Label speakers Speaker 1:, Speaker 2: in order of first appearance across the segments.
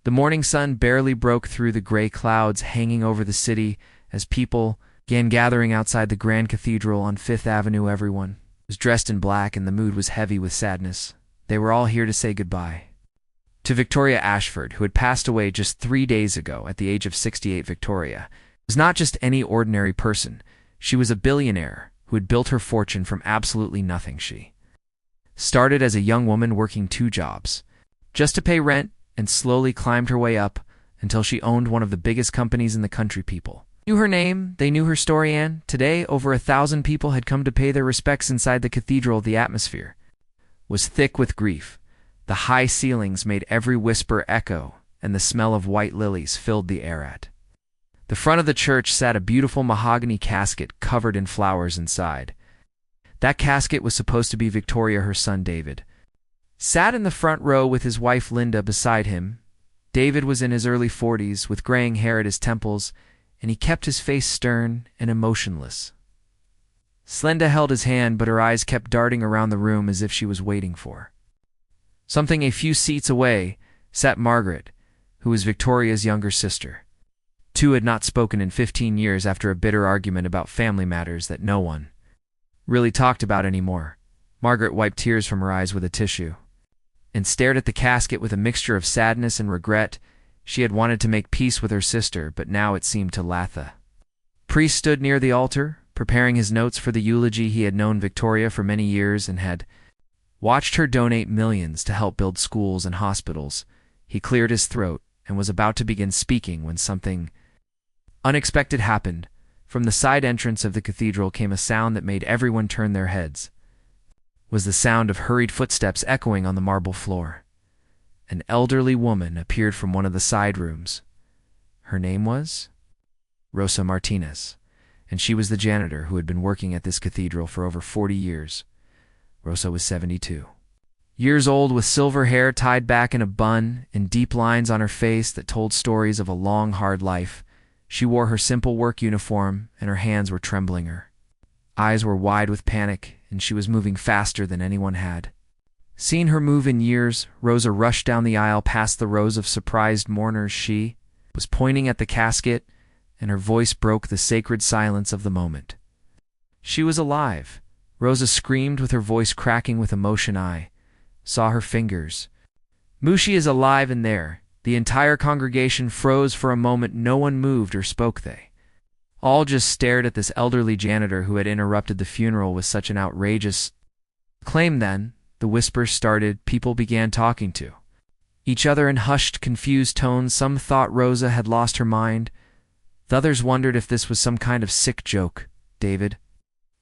Speaker 1: The morning sun barely broke through the gray clouds hanging over the city as people began gathering outside the Grand Cathedral on Fifth Avenue. Everyone was dressed in black and the mood was heavy with sadness. They were all here to say goodbye to Victoria Ashford, who had passed away just 3 days ago at the age of 68. Victoria was not just any ordinary person. She was a billionaire who had built her fortune from absolutely nothing. She started as a young woman working 2 jobs just to pay rent and slowly climbed her way up until she owned one of the biggest companies in the country. People knew her name, they knew her story, and today over 1,000 people had come to pay their respects inside the cathedral. The atmosphere was thick with grief. The high ceilings made every whisper echo, and the smell of white lilies filled the air. At the front of the church sat a beautiful mahogany casket covered in flowers inside. That casket was supposed to be Victoria. Her son David sat in the front row with his wife Linda beside him. David was in his early 40s with graying hair at his temples, and he kept his face stern and emotionless. Linda held his hand, but her eyes kept darting around the room as if she was waiting for something. A few seats away sat Margaret, who was Victoria's younger sister. Two had not spoken in 15 years after a bitter argument about family matters that no one really talked about anymore. Margaret wiped tears from her eyes with a tissue and stared at the casket with a mixture of sadness and regret. She had wanted to make peace with her sister, but now it seemed to Latha. Priest stood near the altar, preparing his notes for the eulogy. He had known Victoria for many years and had watched her donate millions to help build schools and hospitals. He cleared his throat and was about to begin speaking when something unexpected happened. From the side entrance of the cathedral came a sound that made everyone turn their heads. It was the sound of hurried footsteps echoing on the marble floor. An elderly woman appeared from one of the side rooms. Her name was Rosa Martinez, and she was the janitor who had been working at this cathedral for over 40 years. Rosa was 72 years old, with silver hair tied back in a bun and deep lines on her face that told stories of a long, hard life. She wore her simple work uniform, and her hands were trembling. Her eyes were wide with panic, and she was moving faster than anyone had seen her move in years. Rosa rushed down the aisle past the rows of surprised mourners. She was pointing at the casket, and her voice broke the sacred silence of the moment. She was alive. Rosa screamed with her voice cracking with emotion. I saw her fingers. Mushi is alive in there. The entire congregation froze for a moment. No one moved or spoke. They all just stared at this elderly janitor who had interrupted the funeral with such an outrageous claim. Then the whispers started. People began talking to each other in hushed, confused tones. Some thought Rosa had lost her mind. The others wondered if this was some kind of sick joke. David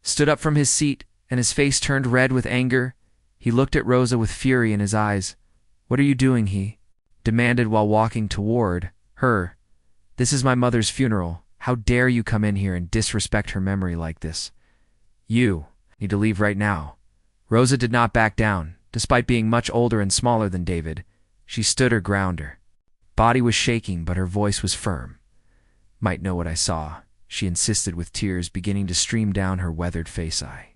Speaker 1: stood up from his seat, and his face turned red with anger. He looked at Rosa with fury in his eyes. "What are you doing?" he demanded while walking toward her. "This is my mother's funeral. How dare you come in here and disrespect her memory like this? You need to leave right now." Rosa did not back down. Despite being much older and smaller than David, she stood her ground. Her body was shaking, but her voice was firm. "Might know what I saw," she insisted with tears beginning to stream down her weathered face. "I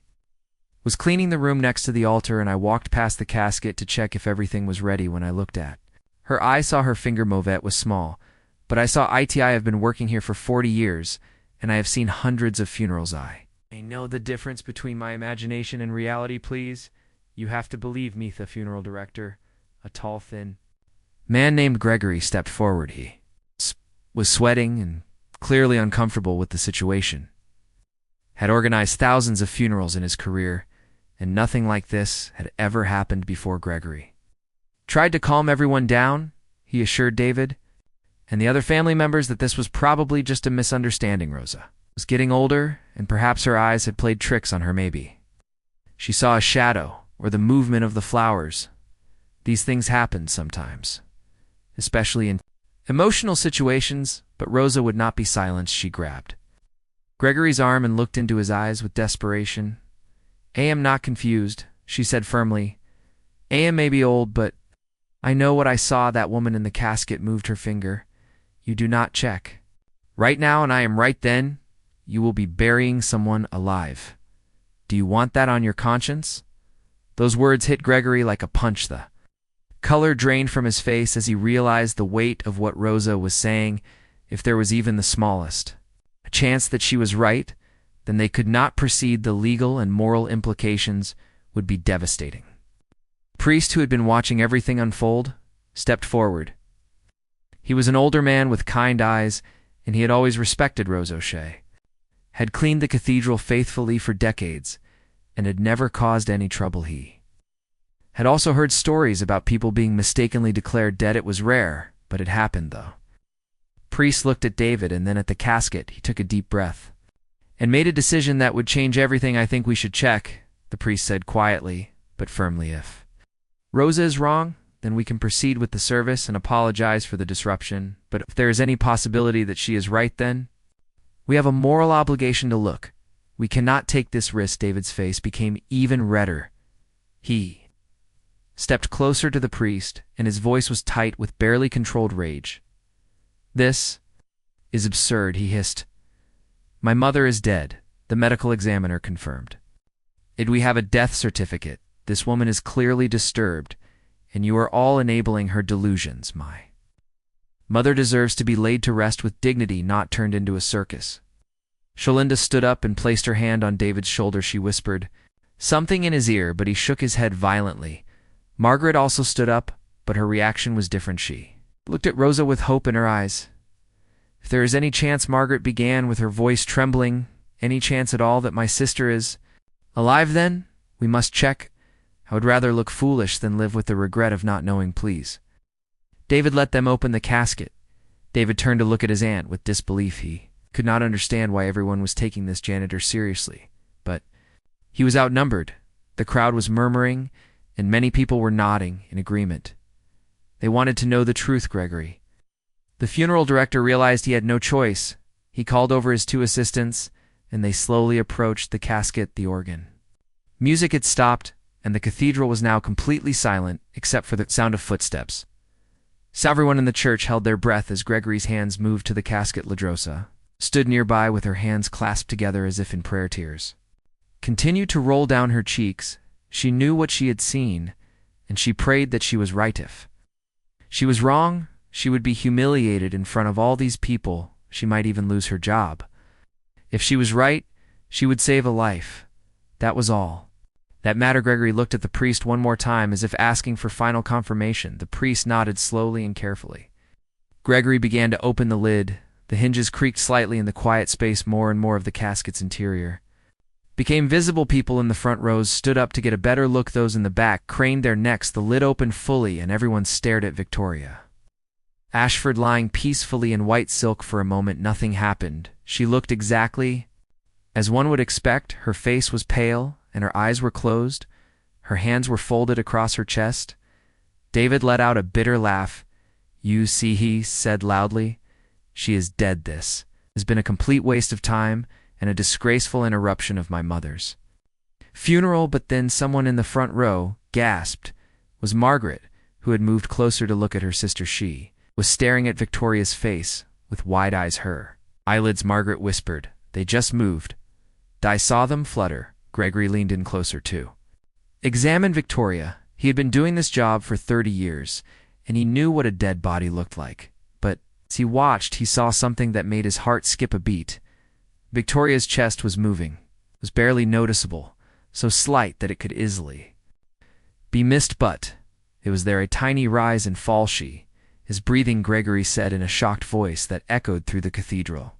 Speaker 1: was cleaning the room next to the altar, and I walked past the casket to check if everything was ready. When I looked at her, I saw her finger movette was small, but I saw it. I have been working here for 40 years, and I have seen hundreds of funerals. I know the difference between my imagination and reality. Please, you have to believe me." The funeral director, a tall, thin man named Gregory, stepped forward. He was sweating and clearly uncomfortable with the situation. Had organized thousands of funerals in his career, and nothing like this had ever happened before. Gregory tried to calm everyone down. He assured David and the other family members that this was probably just a misunderstanding. Rosa was getting older, and perhaps her eyes had played tricks on her. Maybe she saw a shadow or the movement of the flowers. These things happen sometimes, especially in emotional situations, but Rosa would not be silenced. She grabbed Gregory's arm and looked into his eyes with desperation. "I am not confused," she said firmly. "I am maybe old, but I know what I saw. That woman in the casket moved her finger. You do not check right now, and I am right then. You will be burying someone alive. Do you want that on your conscience?" Those words hit Gregory like a punch. The Color drained from his face as he realized the weight of what Rosa was saying, if there was even the smallest a chance that she was right, then they could not proceed. The legal and moral implications would be devastating. The priest, who had been watching everything unfold, stepped forward. He was an older man with kind eyes, and he had always respected Rose O'Shea, had cleaned the cathedral faithfully for decades, and had never caused any trouble. He had also heard stories about people being mistakenly declared dead. It was rare, but it happened, though. Priest looked at David and then at the casket. He took a deep breath and made a decision that would change everything. I think we should check, the priest said quietly, but firmly. If Rosa is wrong, then we can proceed with the service and apologize for the disruption. But if there is any possibility that she is right, then we have a moral obligation to look. We cannot take this risk. David's face became even redder. He stepped closer to the priest, and his voice was tight with barely controlled rage. "This is absurd," he hissed. "My mother is dead," the medical examiner confirmed. "We have a death certificate. This woman is clearly disturbed, and you are all enabling her delusions. My mother deserves to be laid to rest with dignity, not turned into a circus." Sholinda stood up and placed her hand on David's shoulder. She whispered something in his ear, but he shook his head violently. Margaret also stood up, but her reaction was different. She looked at Rosa with hope in her eyes. "If there is any chance," Margaret began with her voice trembling, "any chance at all that my sister is alive, then we must check. I would rather look foolish than live with the regret of not knowing. Please." David let them open the casket. David turned to look at his aunt with disbelief. He could not understand why everyone was taking this janitor seriously, but he was outnumbered. The crowd was murmuring, and many people were nodding in agreement. They wanted to know the truth. Gregory, the funeral director, realized he had no choice. He called over his two assistants, and they slowly approached the casket. The organ music had stopped, and the cathedral was now completely silent except for the sound of footsteps. So everyone in the church held their breath as Gregory's hands moved to the casket. Ladrosa stood nearby with her hands clasped together as if in prayer. Tears continued to roll down her cheeks. She knew what she had seen, and she prayed that she was right. If she was wrong, she would be humiliated in front of all these people. She might even lose her job. If she was right, she would save a life. That was all that mattered. Gregory looked at the priest one more time as if asking for final confirmation. The priest nodded slowly and carefully. Gregory began to open the lid. The hinges creaked slightly in the quiet space. More and more of the casket's interior became visible. People in the front rows stood up to get a better look. Those in the back craned their necks. The lid opened fully, and everyone stared at Victoria Ashford lying peacefully in white silk. For a moment nothing happened. She looked exactly as one would expect. Her face was pale, and her eyes were closed. Her hands were folded across her chest. David let out a bitter laugh. "You see," he said loudly, "she is dead. This has been a complete waste of time and a disgraceful interruption of my mother's funeral." But then someone in the front row gasped. It was Margaret, who had moved closer to look at her sister. She was staring at Victoria's face with wide eyes. Her eyelids, Margaret whispered, "They just moved. I saw them flutter." Gregory leaned in closer too. Examined Victoria. He had been doing this job for 30 years, and he knew what a dead body looked like. But as he watched, he saw something that made his heart skip a beat. Victoria's chest was moving. It was barely noticeable, so slight that it could easily be missed, but it was there, a tiny rise and fall. She is breathing, Gregory said in a shocked voice that echoed through the cathedral.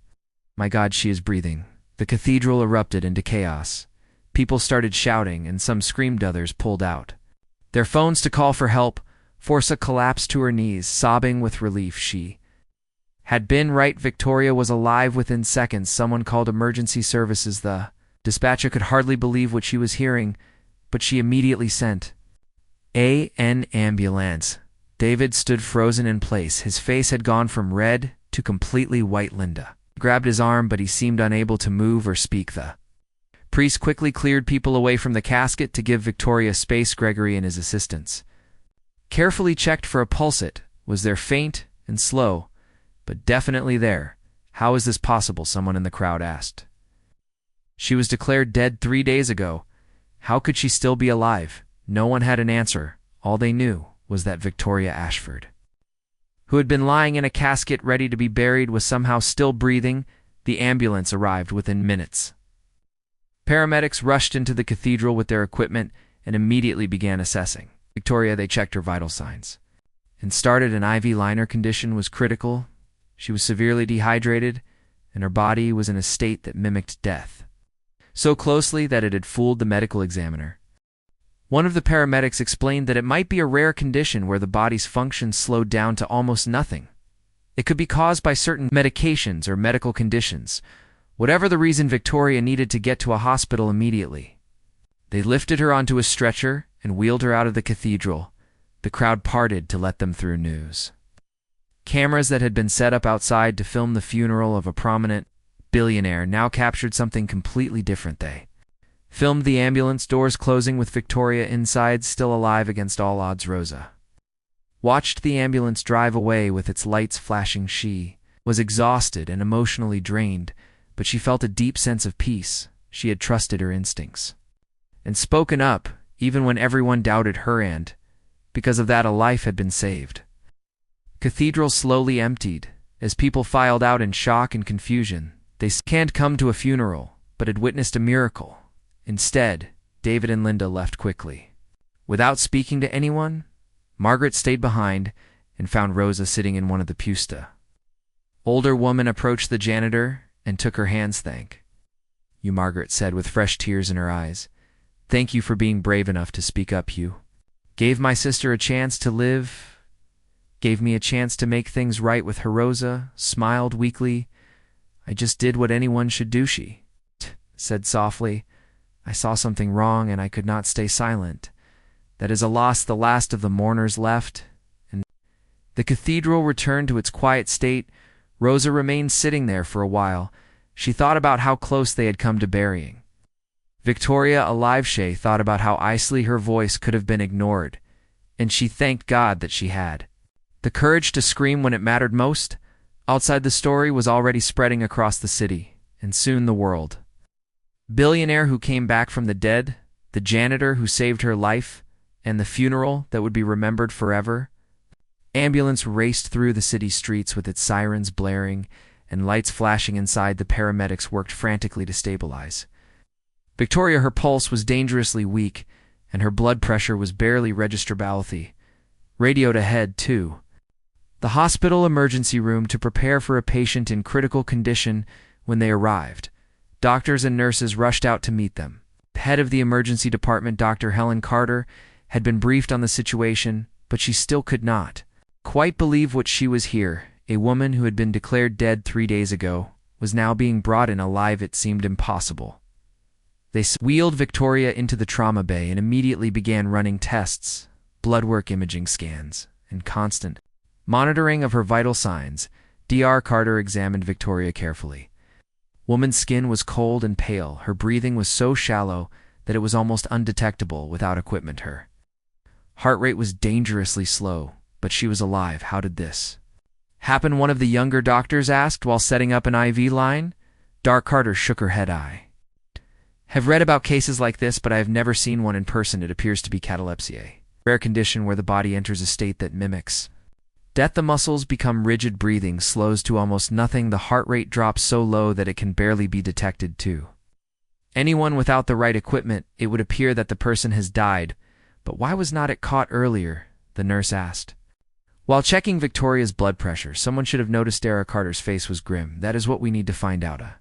Speaker 1: "My God, she is breathing." The cathedral erupted into chaos. People started shouting, and some screamed. Others pulled out their phones to call for help. Forza collapsed to her knees, sobbing with relief. She had been right. Victoria was alive within seconds. Someone called emergency services. The dispatcher could hardly believe what she was hearing, but she immediately sent an ambulance. David stood frozen in place. His face had gone from red to completely white. Linda grabbed his arm, but he seemed unable to move or speak. The priest quickly cleared people away from the casket to give Victoria space. Gregory and his assistants carefully checked for a pulse. It was there, faint and slow, but definitely there. "How is this possible?" someone in the crowd asked. "She was declared dead 3 days ago. How could she still be alive?" No one had an answer. All they knew was that Victoria Ashford, who had been lying in a casket ready to be buried, was somehow still breathing. The ambulance arrived within minutes. Paramedics rushed into the cathedral with their equipment and immediately began assessing Victoria. They checked her vital signs and started an IV liner. Condition was critical. She was severely dehydrated, and her body was in a state that mimicked death, so closely that it had fooled the medical examiner. One of the paramedics explained that it might be a rare condition where the body's function slowed down to almost nothing. It could be caused by certain medications or medical conditions. Whatever the reason, Victoria needed to get to a hospital immediately. They lifted her onto a stretcher and wheeled her out of the cathedral. The crowd parted to let them through. News cameras that had been set up outside to film the funeral of a prominent billionaire now captured something completely different. They filmed the ambulance doors closing with Victoria inside, still alive against all odds. Rosa watched the ambulance drive away with its lights flashing. She was exhausted and emotionally drained, but she felt a deep sense of peace. She had trusted her instincts and spoken up, even when everyone doubted her, and because of that, a life had been saved. Cathedral slowly emptied as people filed out in shock and confusion. They can't come to a funeral, but had witnessed a miracle. Instead, David and Linda left quickly. Without speaking to anyone, Margaret stayed behind and found Rosa sitting in one of the pews. The older woman approached the janitor and took her hands. "Thank you," Margaret said with fresh tears in her eyes. "Thank you for being brave enough to speak up. You gave my sister a chance to live, gave me a chance to make things right with her." Rosa smiled weakly. "I just did what anyone should do," she said softly. "I saw something wrong and I could not stay silent. That is a loss." The last of the mourners left, and the cathedral returned to its quiet state. Rosa remained sitting there for a while. She thought about how close they had come to burying Victoria alive. She thought about how easily her voice could have been ignored, and she thanked God that she had the courage to scream when it mattered most. Outside, the story was already spreading across the city, and soon the world. Billionaire who came back from the dead, the janitor who saved her life, and the funeral that would be remembered forever. Ambulance raced through the city streets with its sirens blaring and lights flashing inside. The paramedics worked frantically to stabilize Victoria. Her pulse was dangerously weak, and her blood pressure was barely registerable. Radioed ahead, too. The hospital emergency room to prepare for a patient in critical condition. When they arrived, doctors and nurses rushed out to meet them. The head of the emergency department, Dr. Helen Carter, had been briefed on the situation, but she still could not quite believe what she was here. A woman who had been declared dead 3 days ago was now being brought in alive. It seemed impossible. They wheeled Victoria into the trauma bay and immediately began running tests, blood work, imaging scans, and constant monitoring of her vital signs. Dr. Carter examined Victoria carefully. Woman's skin was cold and pale. Her breathing was so shallow that it was almost undetectable without equipment. Her heart rate was dangerously slow, but she was alive. How did this happen? One of the younger doctors asked while setting up an IV line. Dr. Carter shook her head. "I have read about cases like this, but I have never seen one in person. It appears to be catalepsy, a rare condition where the body enters a state that mimics death. The muscles become rigid, breathing slows to almost nothing, the heart rate drops so low that it can barely be detected to anyone without the right equipment. It would appear that the person has died, but why was not it caught earlier?" the nurse asked. While checking Victoria's blood pressure, someone should have noticed Dr. Carter's face was grim. "That is what we need to find out. A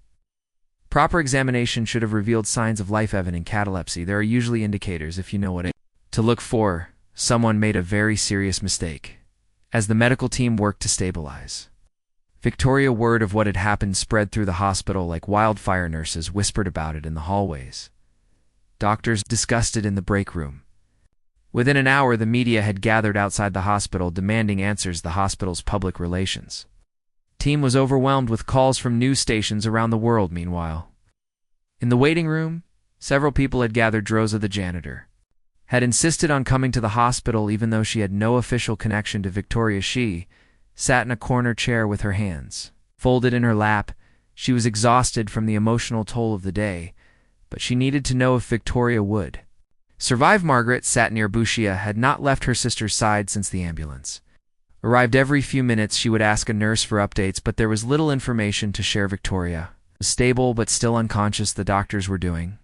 Speaker 1: proper examination should have revealed signs of life-evident catalepsy. There are usually indicators, if you know what to look for." Someone made a very serious mistake. As the medical team worked to stabilize Victoria, word of what had happened spread through the hospital like wildfire. Nurses whispered about it in the hallways. Doctors discussed it in the break room. Within an hour, the media had gathered outside the hospital demanding answers. The hospital's public relations team was overwhelmed with calls from news stations around the world. Meanwhile, in the waiting room, several people had gathered. Rosa, the janitor, had insisted on coming to the hospital even though she had no official connection to Victoria. She sat in a corner chair with her hands folded in her lap. She was exhausted from the emotional toll of the day, but she needed to know if Victoria would Survive Margaret sat near Bushia had not left her sister's side since the ambulance. Arrived every few minutes, she would ask a nurse for updates, but there was little information to share. Victoria was stable but still unconscious. The doctors were doing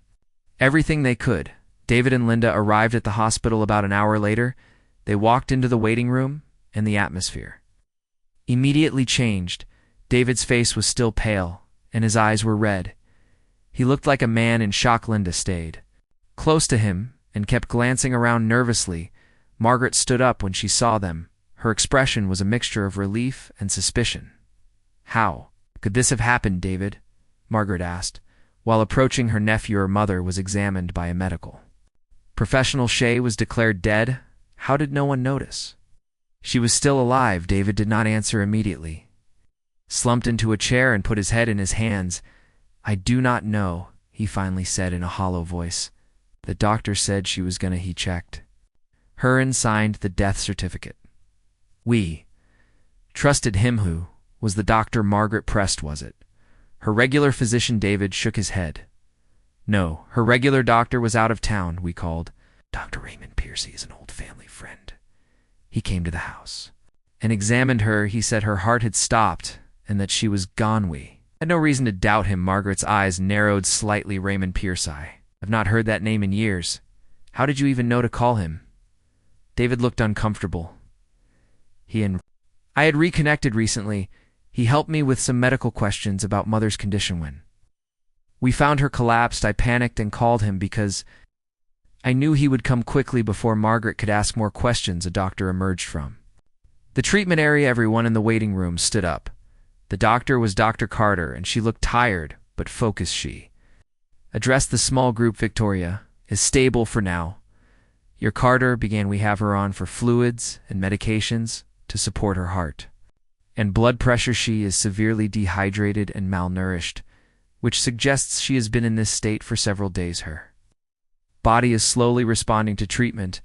Speaker 1: everything they could. David and Linda arrived at the hospital about an hour later. They walked into the waiting room, and the atmosphere immediately changed. David's face was still pale, and his eyes were red. He looked like a man in shock. Linda stayed close to him and kept glancing around nervously. Margaret stood up when she saw them. Her expression was a mixture of relief and suspicion. "How could this have happened, David?" Margaret asked. While approaching her nephew, her mother was examined by a medical professional. Shay was declared dead. How did no one notice? She was still alive. David did not answer immediately. Slumped into a chair and put his head in his hands. "I do not know," he finally said in a hollow voice. "The doctor said she was gonna." He checked her and signed the death certificate. "We trusted him." Who was the doctor Margaret pressed? Was it her regular physician? David shook his head. "No, her regular doctor was out of town. We called Dr. Raymond Piercy is an old family friend. He came to the house and examined her. He said her heart had stopped and that she was gone. We had no reason to doubt him." Margaret's eyes narrowed slightly. "Raymond Piercy? I've not heard that name in years. How did you even know to call him?" David looked uncomfortable. I had reconnected recently. He helped me with some medical questions about Mother's condition. When we found her collapsed, I panicked and called him because I knew he would come quickly." Before Margaret could ask more questions, a doctor emerged from the treatment area. Everyone in the waiting room stood up. The doctor was Dr. Carter, and she looked tired but focused. She addressed the small group. "Victoria is stable for now. Your Carter began. We have her on for fluids and medications to support her heart and blood pressure. She is severely dehydrated and malnourished, which suggests she has been in this state for several days. Her body is slowly responding to treatment,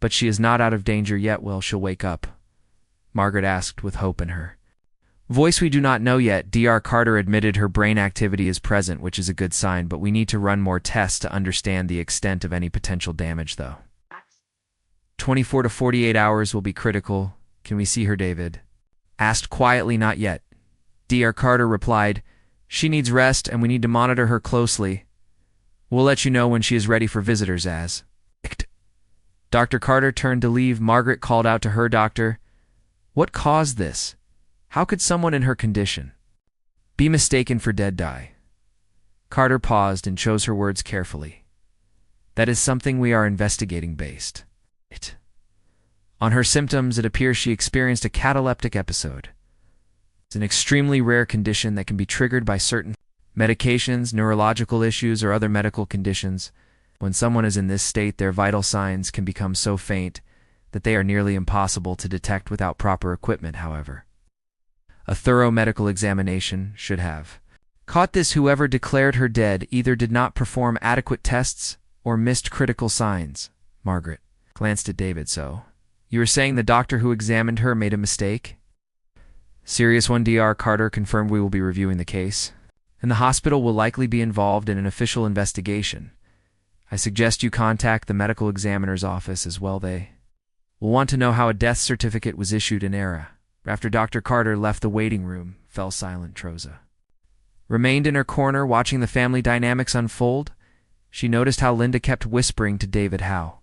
Speaker 1: but she is not out of danger yet." "Will she'll wake up?" Margaret asked with hope in her voice. "We do not know yet." Dr. Carter admitted her brain activity is present, which is a good sign, but we need to run more tests to understand the extent of any potential damage, though. 24 to 48 hours will be critical. "Can we see her?" David asked quietly. "Not yet." Dr. Carter replied. "She needs rest, and we need to monitor her closely. We'll let you know when she is ready for visitors." As Dr. Carter turned to leave, Margaret called out to her doctor, "What caused this? How could someone in her condition be mistaken for dead?" Carter paused and chose her words carefully. "That is something we are investigating based on her symptoms. It appears she experienced a cataleptic episode. It's an extremely rare condition that can be triggered by certain medications, neurological issues, or other medical conditions. When someone is in this state, their vital signs can become so faint that they are nearly impossible to detect without proper equipment. However, a thorough medical examination should have caught this. Whoever declared her dead either did not perform adequate tests or missed critical signs." Margaret glanced at David. "So, you were saying the doctor who examined her made a mistake?" "Serious one." Dr. Carter confirmed. "We will be reviewing the case, and the hospital will likely be involved in an official investigation. I suggest you contact the medical examiner's office as well. They will want to know how a death certificate was issued in error." After Dr. Carter left the waiting room, fell silent. Troza remained in her corner, watching the family dynamics unfold. She noticed how Linda kept whispering to David. How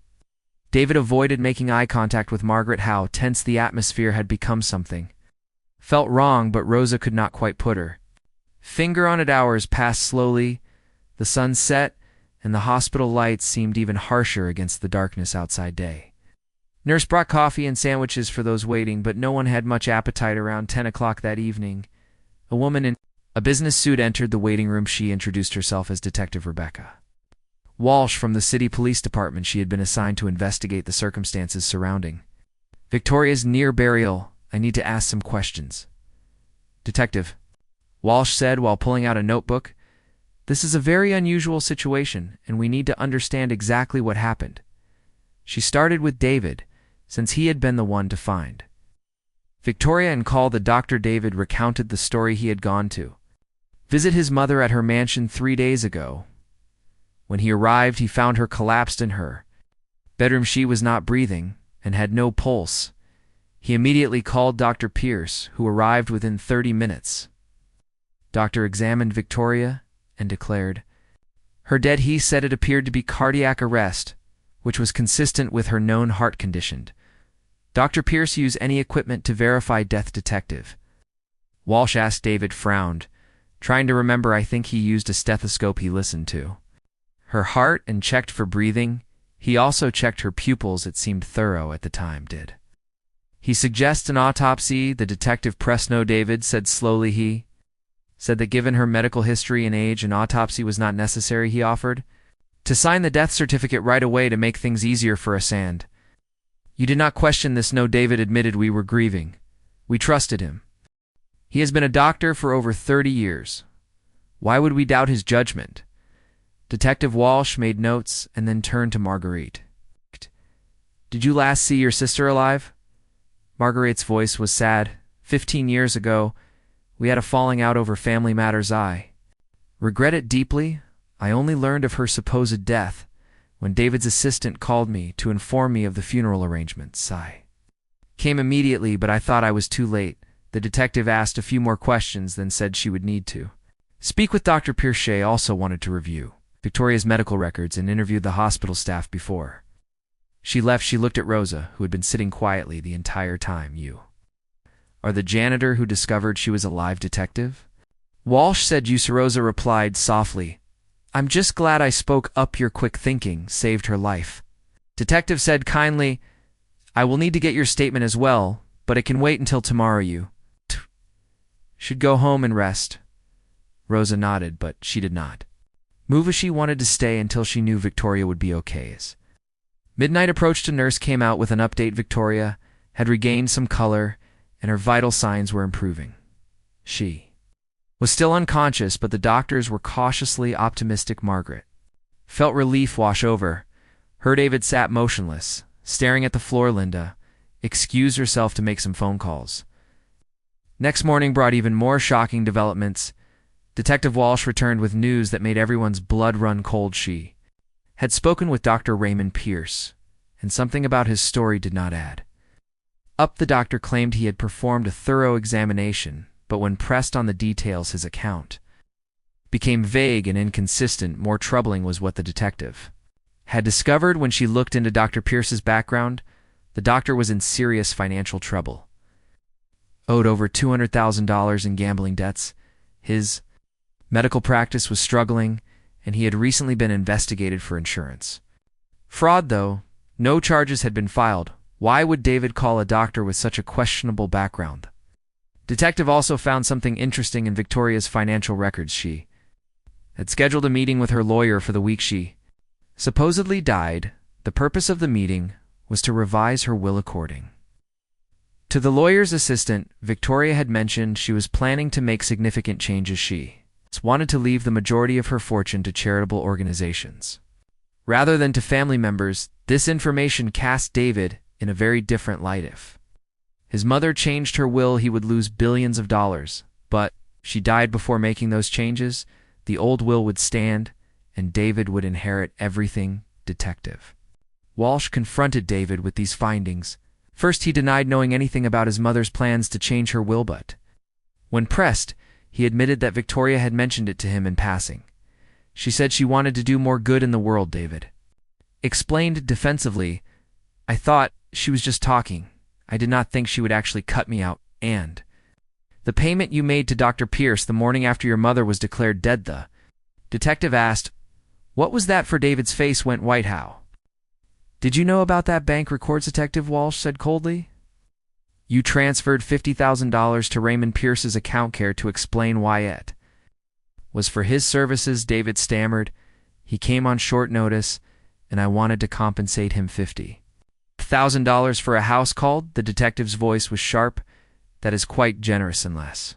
Speaker 1: David avoided making eye contact with Margaret. How tense the atmosphere had become. Something felt wrong, but Rosa could not quite put her finger on it. Hours passed slowly. The sun set, and the hospital lights seemed even harsher against the darkness outside. Nurse brought coffee and sandwiches for those waiting, but no one had much appetite. Around 10 o'clock that evening, a woman in a business suit entered the waiting room. She introduced herself as Detective Rebecca Walsh from the city police department. She had been assigned to investigate the circumstances surrounding Victoria's near burial. "I need to ask some questions, Detective," Walsh said while pulling out a notebook. "This is a very unusual situation, and we need to understand exactly what happened." She started with David, since he had been the one to find Victoria and call the doctor. David recounted the story. He had gone to visit his mother at her mansion 3 days ago. When he arrived, he found her collapsed in her Bedroom. She was not breathing and had no pulse. He immediately called Dr. Pierce, who arrived within 30 minutes. Doctor examined Victoria and declared her dead. He said it appeared to be cardiac arrest, which was consistent with her known heart condition. Dr. Pierce used any equipment to verify death. Detective Walsh asked. David frowned, trying to remember. I think he used a stethoscope. He listened to her heart and checked for breathing. He also checked her pupils. It seemed thorough at the time. Did he suggest an autopsy? The detective pressed. No, David said slowly. He said that given her medical history and age, an autopsy was not necessary. He offered to sign the death certificate right away to make things easier for us. And you did not question this? No, David admitted. We were grieving. We trusted him. He has been a doctor for over 30 years. Why would we doubt his judgment? Detective Walsh made notes and then turned to Marguerite. Did you last see your sister alive? Marguerite's voice was sad. 15 years ago, we had a falling out over family matters. I regret it deeply. I only learned of her supposed death when David's assistant called me to inform me of the funeral arrangements. I came immediately, but I thought I was too late. The detective asked a few more questions, then said she would need to speak with Dr. Pierce. She also wanted to review Victoria's medical records and interviewed the hospital staff before she left. She looked at Rosa, who had been sitting quietly the entire time. You are the janitor who discovered she was alive? Detective Walsh said. You. Rosa replied softly, I'm just glad I spoke up. Your quick thinking saved her life. Detective said kindly, I will need to get your statement as well, but it can wait until tomorrow. You should go home and rest. Rosa nodded, but she did not move as she wanted to stay until she knew Victoria would be okay. As midnight approached, a nurse came out with an update. Victoria had regained some color, and her vital signs were improving. She was still unconscious, but the doctors were cautiously optimistic. Margaret felt relief wash over her. David sat motionless, staring at the floor. Linda excused herself to make some phone calls. Next morning brought even more shocking developments. Detective Walsh returned with news that made everyone's blood run cold. She had spoken with Dr. Raymond Pierce, and something about his story did not add up. The doctor claimed he had performed a thorough examination, but when pressed on the details, his account became vague and inconsistent. More troubling was what the detective had discovered when she looked into Dr. Pierce's background. The doctor was in serious financial trouble, owed over $200,000 in gambling debts. His medical practice was struggling, and he had recently been investigated for insurance fraud. Though no charges had been filed, why would David call a doctor with such a questionable background? Detective also found something interesting in Victoria's financial records. She had scheduled a meeting with her lawyer for the week she supposedly died. The purpose of the meeting was to revise her will. According to the lawyer's assistant, Victoria had mentioned she was planning to make significant changes. She wanted to leave the majority of her fortune to charitable organizations rather than to family members. This information cast David in a very different light. If his mother changed her will, he would lose billions of dollars, but she died before making those changes. The old will would stand, and David would inherit everything. Detective Walsh confronted David with these findings. First, he denied knowing anything about his mother's plans to change her will, but when pressed, he admitted that Victoria had mentioned it to him in passing. She said she wanted to do more good in the world. David explained defensively, I thought she was just talking. I did not think she would actually cut me out. And the payment you made to Dr. Pierce the morning after your mother was declared dead, the detective asked, what was that for? David's face went white. How did you know about that bank records? Detective Walsh said coldly. You transferred $50,000 to Raymond Pierce's account. Care to explain why? It was for his services. David stammered. He came on short notice, and I wanted to compensate him $50,000 for a house called. The detective's voice was sharp. That is quite generous unless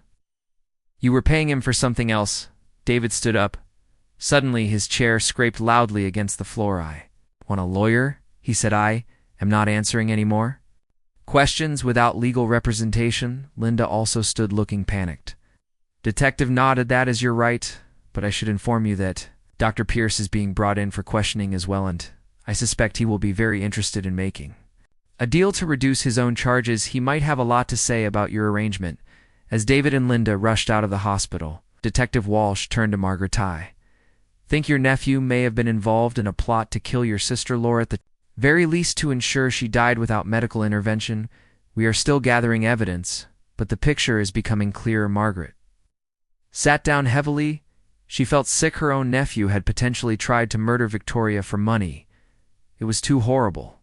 Speaker 1: you were paying him for something else. David stood up. Suddenly his chair scraped loudly against the floor. I want a lawyer, he said. I am not answering any more questions without legal representation. Linda also stood looking panicked. Detective nodded. That is your right, but I should inform you that Dr. Pierce is being brought in for questioning as well, and I suspect he will be very interested in making a deal to reduce his own charges. He might have a lot to say about your arrangement." As David and Linda rushed out of the hospital, Detective Walsh turned to Margaret. "Think your nephew may have been involved in a plot to kill your sister Laura, at the very least to ensure she died without medical intervention? We are still gathering evidence, but the picture is becoming clearer." Margaret sat down heavily. She felt sick. Her own nephew had potentially tried to murder Victoria for money. It was too horrible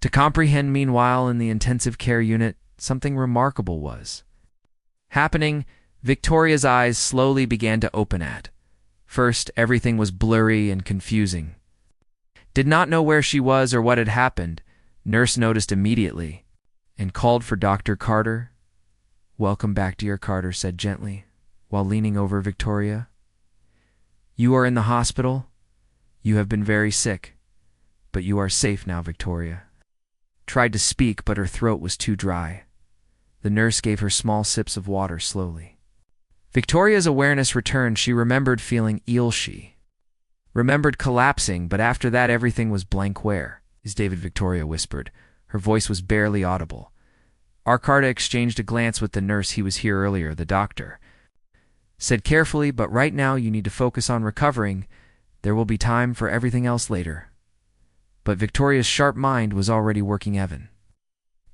Speaker 1: to comprehend. Meanwhile, in the intensive care unit, something remarkable was happening. Victoria's eyes slowly began to open. At first, everything was blurry and confusing. Did not know where she was or what had happened. Nurse noticed immediately and called for Dr. Carter. "Welcome back, dear," Carter said gently, while leaning over Victoria. "You are in the hospital. You have been very sick, but you are safe now." Victoria tried to speak, but her throat was too dry. The nurse gave her small sips of water slowly. Victoria's awareness returned. She remembered feeling ill. She remembered collapsing, but after that everything was blank. "Where is David?" Victoria whispered. Her voice was barely audible. Carter exchanged a glance with the nurse. "He was here earlier," the doctor said carefully, "but right now you need to focus on recovering. There will be time for everything else later." But Victoria's sharp mind was already working.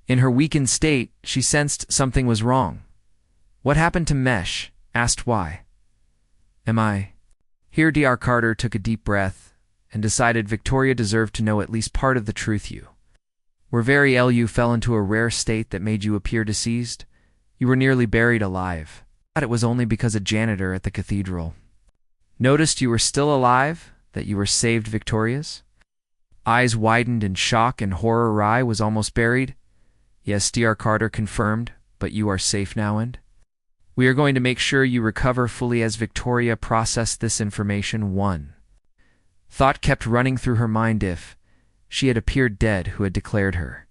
Speaker 1: In her weakened state, she sensed something was wrong. "What happened to Mesh?" asked. "Why am I here?" Dr. Carter took a deep breath and decided Victoria deserved to know at least part of the truth. "You were very ill. You fell into a rare state that made you appear deceased. You were nearly buried alive. It was only because a janitor at the cathedral noticed you were still alive that you were saved." Victoria's eyes widened in shock and horror. "I was almost buried?" "Yes," Dr. Carter confirmed, "but you are safe now, and we are going to make sure you recover fully." As Victoria processed this information, one thought kept running through her mind. If she had appeared dead, who had declared her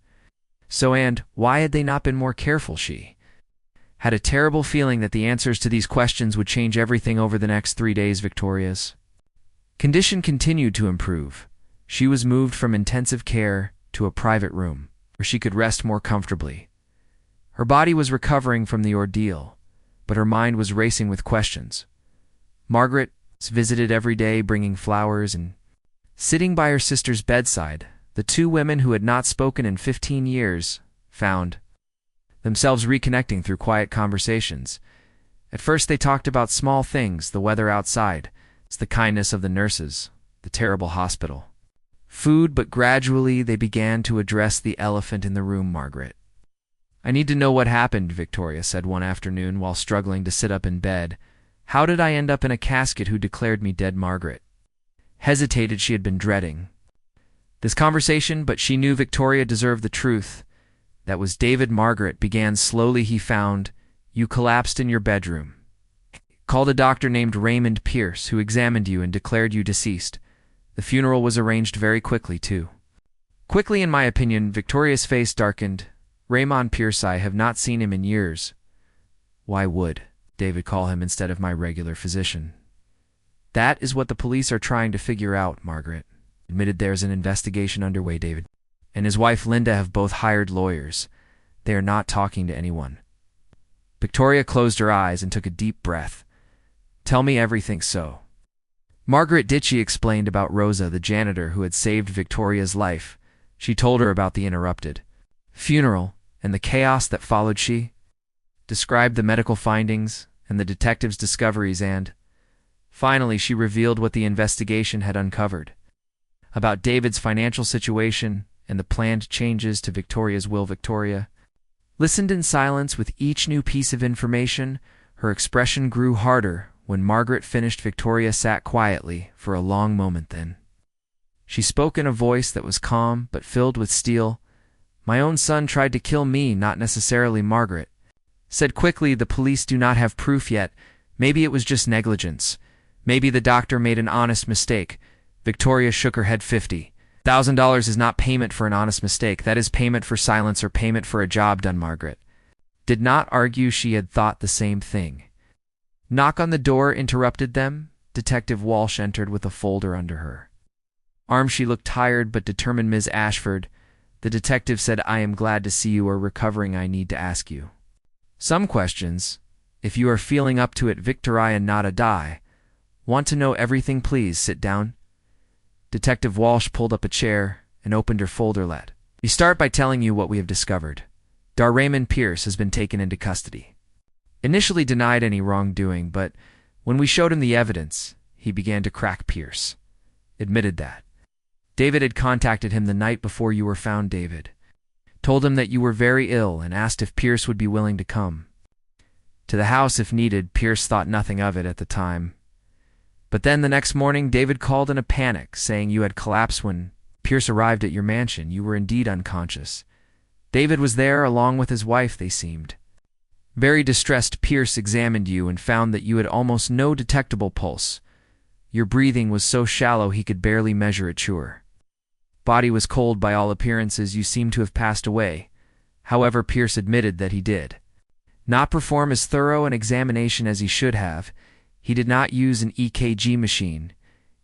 Speaker 1: so, and why had they not been more careful? She had a terrible feeling that the answers to these questions would change everything over the next 3 days. Victoria's condition continued to improve. She was moved from intensive care to a private room where she could rest more comfortably. Her body was recovering from the ordeal, but her mind was racing with questions. Margaret visited every day, bringing flowers and sitting by her sister's bedside. The two women who had not spoken in 15 years found themselves reconnecting through quiet conversations. At first they talked about small things: the weather outside, the kindness of the nurses, the terrible hospital food, but gradually they began to address the elephant in the room. "Margaret, I need to know what happened," Victoria said one afternoon while struggling to sit up in bed. "How did I end up in a casket? Who declared me dead?" Margaret hesitated. She had been dreading this conversation, but she knew Victoria deserved the truth. "That was David." Margaret began slowly. "He found you collapsed in your bedroom. Called a doctor named Raymond Pierce, who examined you and declared you deceased. The funeral was arranged very quickly, too. Quickly, in my opinion." Victoria's face darkened. "Raymond Pierce, I have not seen him in years." "Why would David call him instead of my regular physician?" "That is what the police are trying to figure out." Margaret admitted. "There's an investigation underway. David and his wife Linda have both hired lawyers. They are not talking to anyone." Victoria closed her eyes and took a deep breath. "Tell me everything." "So Margaret did." She explained about Rosa, the janitor who had saved Victoria's life. She told her about the interrupted funeral and the chaos that followed. She described the medical findings and the detective's discoveries, and finally she revealed what the investigation had uncovered about David's financial situation and the planned changes to Victoria's will. Victoria listened in silence with each new piece of information. Her expression grew harder. When Margaret finished, Victoria sat quietly for a long moment. Then she spoke in a voice that was calm but filled with steel. "My own son tried to kill me, not necessarily." Margaret said quickly, "The police do not have proof yet. Maybe it was just negligence. Maybe the doctor made an honest mistake." Victoria shook her head. $50,000 is not payment for an honest mistake. That is payment for silence or payment for a job done." Margaret did not argue. She had thought the same thing. Knock on the door interrupted them. Detective Walsh entered with a folder under her Arm, she looked tired but determined. Ms. Ashford, the detective said, I am glad to see you are recovering. I need to ask you some questions. If you are feeling up to it. Victoria not a die. Want to know everything? Please sit down. Detective Walsh pulled up a chair and opened her folder. Let me start by telling you what we have discovered. Raymond Pierce has been taken into custody. Initially denied any wrongdoing, but when we showed him the evidence, he began to crack. Pierce admitted that David had contacted him the night before you were found. David told him that you were very ill and asked if Pierce would be willing to come to the house if needed. Pierce thought nothing of it at the time. But then the next morning, David called in a panic, saying you had collapsed. When Pierce arrived at your mansion, you were indeed unconscious. David was there along with his wife. They seemed very distressed. Pierce examined you and found that you had almost no detectable pulse. Your breathing was so shallow he could barely measure it. Your body was cold. By all appearances, you seemed to have passed away. However, Pierce admitted that he did not perform as thorough an examination as he should have. He did not use an EKG machine.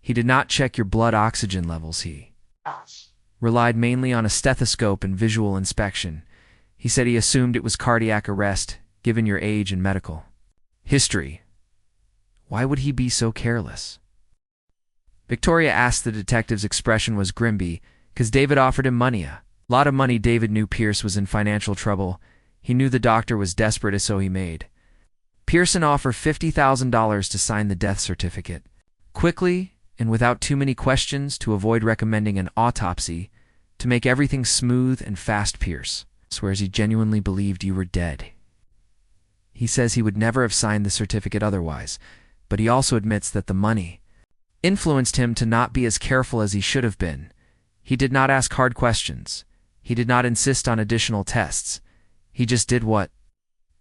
Speaker 1: He did not check your blood oxygen levels. He relied mainly on a stethoscope and visual inspection. He said he assumed it was cardiac arrest, given your age and medical history. Why would he be so careless? Victoria asked. The detective's expression was grimby, because David offered him money, a lot of money. David knew Pierce was in financial trouble. He knew the doctor was desperate, so he made Pearson offer $50,000 to sign the death certificate quickly and without too many questions, to avoid recommending an autopsy, to make everything smooth and fast. Pierce swears he genuinely believed you were dead. He says he would never have signed the certificate otherwise, but he also admits that the money influenced him to not be as careful as he should have been. He did not ask hard questions. He did not insist on additional tests. He just did what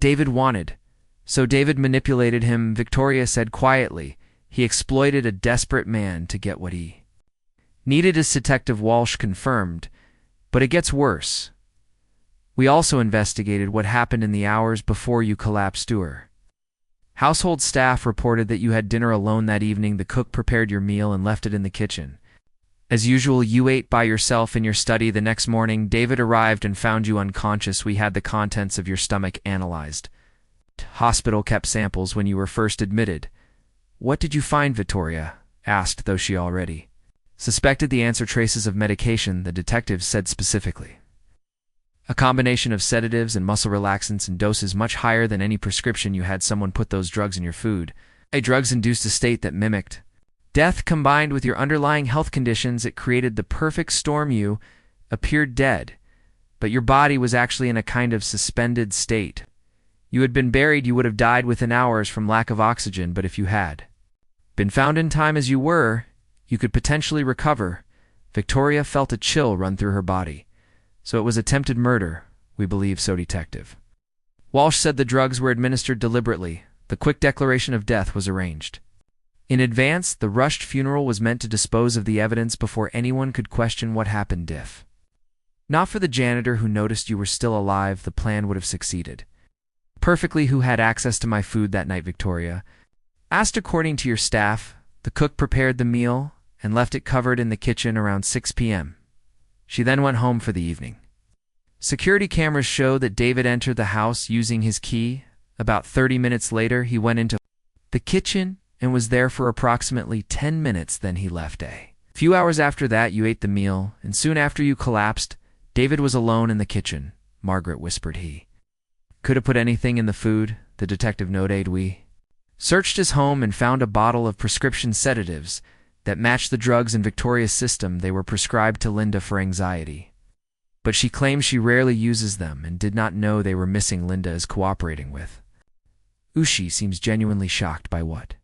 Speaker 1: David wanted. So David manipulated him. Victoria said quietly. He exploited a desperate man to get what he needed, as Detective Walsh confirmed. But it gets worse. We also investigated what happened in the hours before you collapsed. Your household staff reported that you had dinner alone that evening. The cook prepared your meal and left it in the kitchen. As usual, you ate by yourself in your study. The next morning, David arrived and found you unconscious. We had the contents of your stomach analyzed. Hospital kept samples when you were first admitted. What did you find? Victoria asked, though she already suspected the answer. Traces of medication, the detective said specifically. A combination of sedatives and muscle relaxants in doses much higher than any prescription. You had someone put those drugs in your food. A drugs-induced a state that mimicked death combined with your underlying health conditions. It created the perfect storm. You appeared dead, but your body was actually in a kind of suspended state. You had been buried. You would have died within hours from lack of oxygen, but if you had been found in time as you were, you could potentially recover. Victoria felt a chill run through her body. So it was attempted murder, we believe. So Detective Walsh said the drugs were administered deliberately. The quick declaration of death was arranged in advance. The rushed funeral was meant to dispose of the evidence before anyone could question what happened. If not for the janitor who noticed you were still alive, the plan would have succeeded perfectly. Who had access to my food that night? Victoria asked. According to your staff, the cook prepared the meal and left it covered in the kitchen around 6 p.m. She then went home for the evening. Security cameras show that David entered the house using his key. About 30 minutes later, he went into the kitchen and was there for approximately 10 minutes. Then he left. A few hours after that, you ate the meal, and soon after you collapsed, David was alone in the kitchen. Margaret whispered he could have put anything in the food, the detective noted. We searched his home and found a bottle of prescription sedatives that matched the drugs in Victoria's system. They were prescribed to Linda for anxiety, but she claims she rarely uses them and did not know they were missing. Linda is cooperating with Ushi seems genuinely shocked by what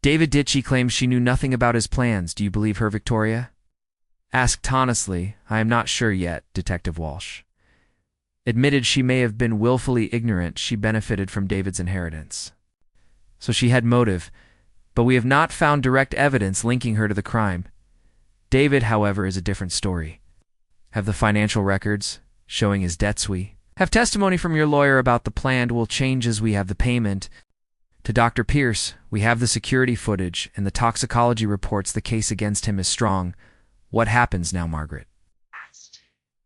Speaker 1: David did. She claims she knew nothing about his plans. Do you believe her? Victoria asked honestly. I am not sure yet. Detective Walsh admitted she may have been willfully ignorant. She benefited from David's inheritance, so she had motive, but we have not found direct evidence linking her to the crime. David, however, is a different story. Have the financial records showing his debts. We have testimony from your lawyer about the plan will change as we have the payment to Dr. Pierce. We have the security footage and the toxicology reports. The case against him is strong. What happens now, Margaret?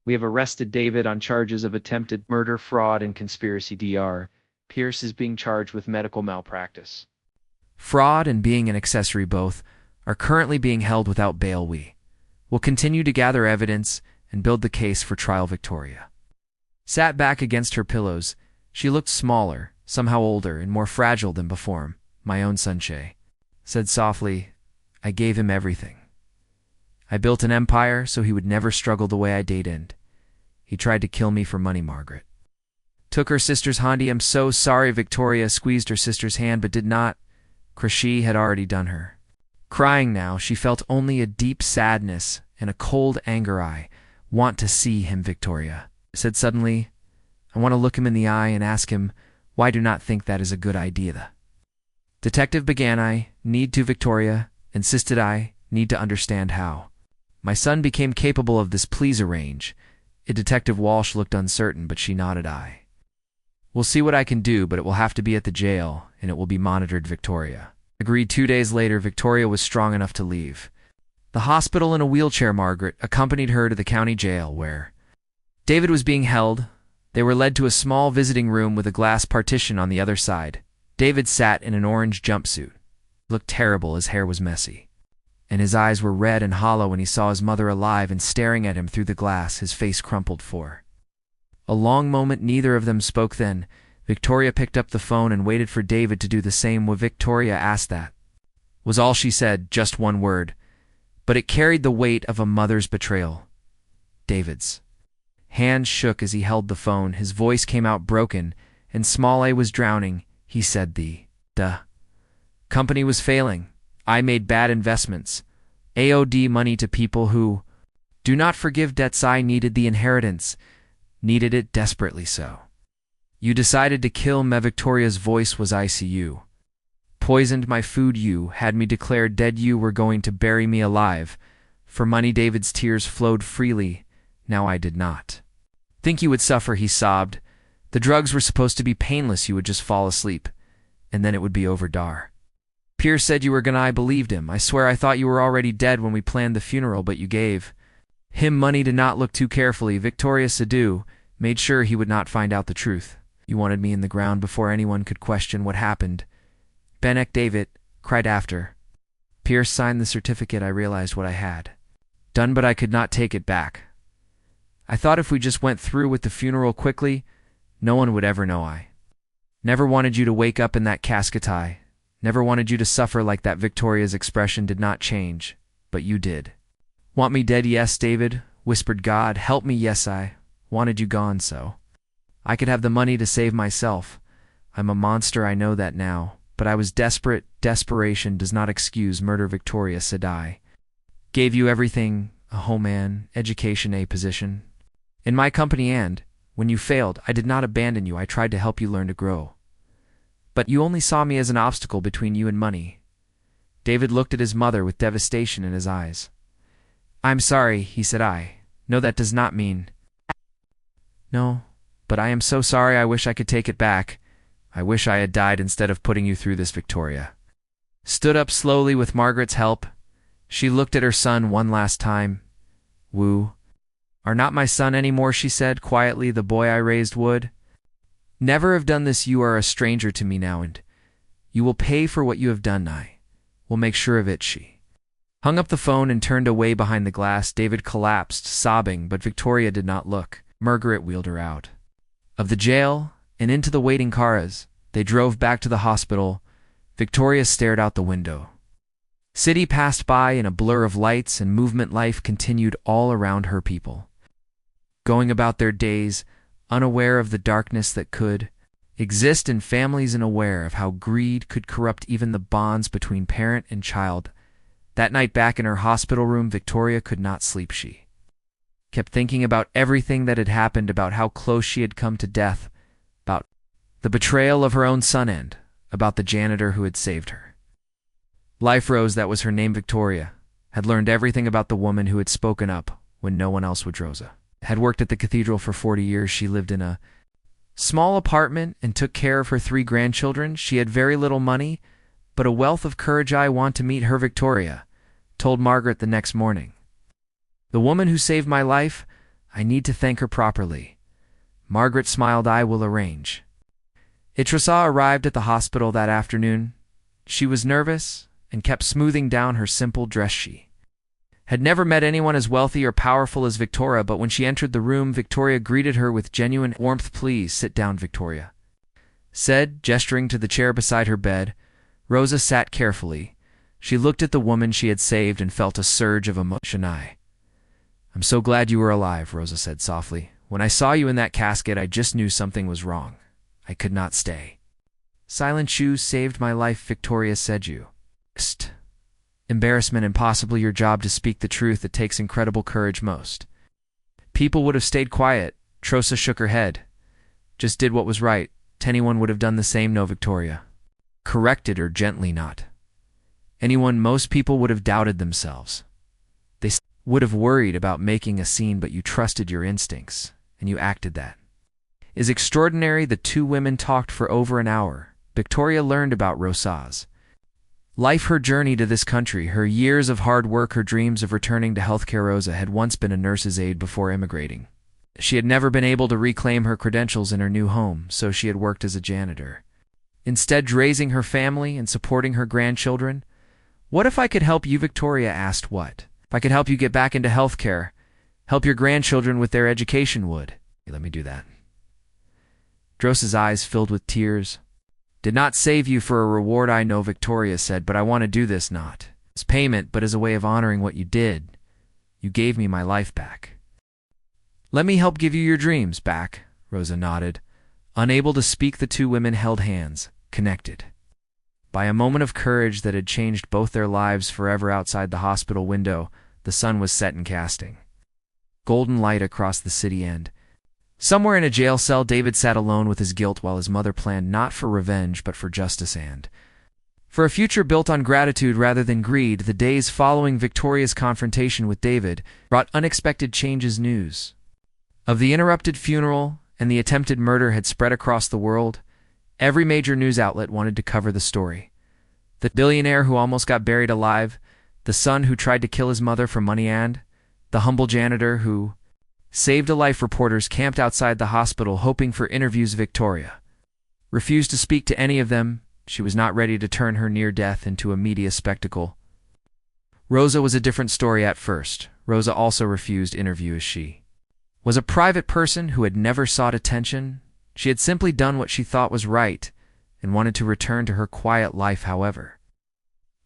Speaker 2: We have arrested David on charges of attempted murder, fraud, and conspiracy. Dr. Pierce is being charged with medical malpractice.
Speaker 1: Fraud and being an accessory both are currently being held without bail. We will continue to gather evidence and build the case for trial. Victoria sat back against her pillows. She looked smaller, somehow older, and more fragile than before. My own son Shay said softly, I gave him everything. I built an empire so he would never struggle the way I did, and he tried to kill me for money. Margaret took her sister's hand. I'm so sorry. Victoria squeezed her sister's hand but did not. Crashy had already done her. Crying now, she felt only a deep sadness and a cold anger. I want to see him, Victoria said suddenly. I want to look him in the eye and ask him why I do not think that is a good idea. The detective began. I need to, Victoria insisted. I need to understand how my son became capable of this. Please arrange. Detective Walsh looked uncertain, but she nodded. I will see what I can do, but it will have to be at the jail, and it will be monitored. Victoria agreed. 2 days later, Victoria was strong enough to leave the hospital in a wheelchair. Margaret accompanied her to the county jail, where David was being held. They were led to a small visiting room with a glass partition on the other side. David sat in an orange jumpsuit. He looked terrible. His hair was messy, and his eyes were red and hollow when he saw his mother alive and staring at him through the glass. His face crumpled for a long moment. Neither of them spoke. Then Victoria picked up the phone and waited for David to do the same. What Victoria asked, that was all she said, just one word, but it carried the weight of a mother's betrayal. David's hand shook as he held the phone. His voice came out broken, and Small A was drowning. He said the company was failing. I made bad investments. I owed money to people who do not forgive debts. I needed the inheritance, needed it desperately. So you decided to kill me. Victoria's voice was icy. You poisoned my food. You had me declared dead. You were going to bury me alive for money. David's tears flowed freely. Now I did not think you would suffer, he sobbed. The drugs were supposed to be painless. You would just fall asleep, and then it would be over. Dar Pierce said you were gonna. I believed him. I swear I thought you were already dead when we planned the funeral, but you gave him money to not look too carefully. Victoria Sadu made sure he would not find out the truth. You wanted me in the ground before anyone could question what happened. Benek David cried after Pierce signed the certificate. I realized what I had done, but I could not take it back. I thought if we just went through with the funeral quickly, no one would ever know. I never wanted you to wake up in that casket. I never wanted you to suffer like that. Victoria's expression did not change, but you did. Want me dead? Yes, David whispered. God help me. Yes, I wanted you gone so I could have the money to save myself. I'm a monster, I know that now, but I was desperate. Desperation does not excuse murder. Victoria said. I gave you everything, a home and education, a position in my company, and when you failed, I did not abandon you. I tried to help you learn to grow. But you only saw me as an obstacle between you and money. David looked at his mother with devastation in his eyes. I'm sorry, he said. I know that does not mean. No, but I am so sorry. I wish I could take it back. I wish I had died instead of putting you through this. Victoria stood up slowly with Margaret's help. She looked at her son one last time. Wu are not my son anymore, she said quietly. The boy I raised would never have done this. You are a stranger to me now, and you will pay for what you have done. I will make sure of it. She hung up the phone and turned away behind the glass. David collapsed, sobbing, but Victoria did not look. Margaret wheeled her out of the jail and into the waiting cars. They drove back to the hospital. Victoria stared out the window. City passed by in a blur of lights and movement. Life continued all around her. People going about their days, unaware of the darkness that could exist in families and aware of how greed could corrupt even the bonds between parent and child. That night back in her hospital room, Victoria could not sleep. She kept thinking about everything that had happened, about how close she had come to death, about the betrayal of her own son, and about the janitor who had saved her life. Rose, that was her name. Victoria had learned everything about the woman who had spoken up when no one else would. Rosa had worked at the cathedral for 40 years. She lived in a small apartment and took care of her 3 grandchildren. She had very little money, but a wealth of courage. I want to meet her, Victoria told Margaret the next morning. The woman who saved my life, I need to thank her properly. Margaret smiled. I will arrange. Itrasa arrived at the hospital that afternoon. She was nervous and kept smoothing down her simple dress. She had never met anyone as wealthy or powerful as Victoria, but when she entered the room, Victoria greeted her with genuine warmth. Please sit down, Victoria said, gesturing to the chair beside her bed. Rosa sat carefully. She looked at the woman she had saved and felt a surge of emotion. I'm so glad you were alive, Rosa said softly. When I saw you in that casket, I just knew something was wrong. I could not stay. Silent you saved my life, Victoria said. You embarrassment and possibly your job to speak the truth. It takes incredible courage. Most people would have stayed quiet. Rosa shook her head. Just did what was right. Anyone would have done the same. No, Victoria corrected her gently. Not anyone. Most people would have doubted themselves. They would have worried about making a scene, but you trusted your instincts, and you acted. That is extraordinary. The two women talked for over an hour. Victoria learned about Rosa's life, her journey to this country, her years of hard work, her dreams of returning to healthcare. Rosa had once been a nurse's aide before immigrating. She had never been able to reclaim her credentials in her new home, so she had worked as a janitor, instead raising her family and supporting her grandchildren. What if I could help you? Victoria asked. What if I could help you get back into healthcare, help your grandchildren with their education? Would let me do that. Rosa's eyes filled with tears. Did not save you for a reward, I know, Victoria said, but I want to do this not as payment, but as a way of honoring what you did. You gave me my life back. Let me help give you your dreams back, Rosa nodded. Unable to speak, the two women held hands, connected by a moment of courage that had changed both their lives forever. Outside the hospital window, the sun was set and casting golden light across the city end. Somewhere in a jail cell, David sat alone with his guilt while his mother planned not for revenge but for justice and for a future built on gratitude rather than greed. The days following Victoria's confrontation with David brought unexpected changes. News of the interrupted funeral and the attempted murder had spread across the world. Every major news outlet wanted to cover the story. The billionaire who almost got buried alive, the son who tried to kill his mother for money, and the humble janitor who saved a life. Reporters camped outside the hospital hoping for interviews. Victoria refused to speak to any of them. She was not ready to turn her near death into a media spectacle. Rosa was a different story at first. Rosa also refused interview as she was a private person who had never sought attention. She had simply done what she thought was right and wanted to return to her quiet life. However,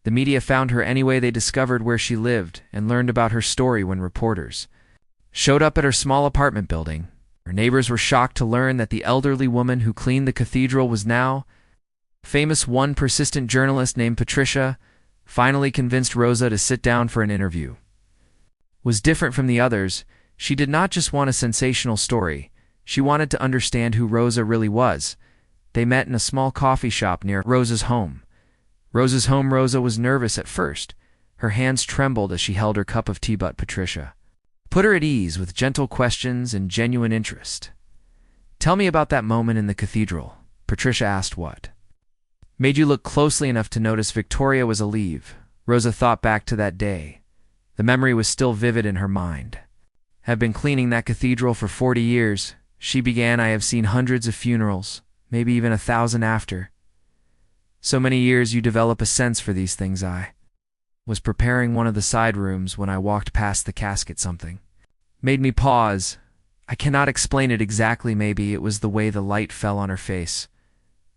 Speaker 1: the media found her anyway. They discovered where she lived and learned about her story when reporters showed up at her small apartment building. Her neighbors were shocked to learn that the elderly woman who cleaned the cathedral was now famous. One persistent journalist named Patricia finally convinced Rosa to sit down for an interview. Was different from the others. She did not just want a sensational story. She wanted to understand who Rosa really was. They met in a small coffee shop near Rosa's home. Rosa was nervous at first. Her hands trembled as she held her cup of tea, but Patricia put her at ease with gentle questions and genuine interest. Tell me about that moment in the cathedral, Patricia asked. What made you look closely enough to notice Victoria was alive? Rosa thought back to that day. The memory was still vivid in her mind. Have been cleaning that cathedral for 40 years, she began. I have seen hundreds of funerals, maybe even 1,000 after. So many years you develop a sense for these things. I was preparing one of the side rooms when I walked past the casket. Something made me pause. I cannot explain it exactly. Maybe it was the way the light fell on her face.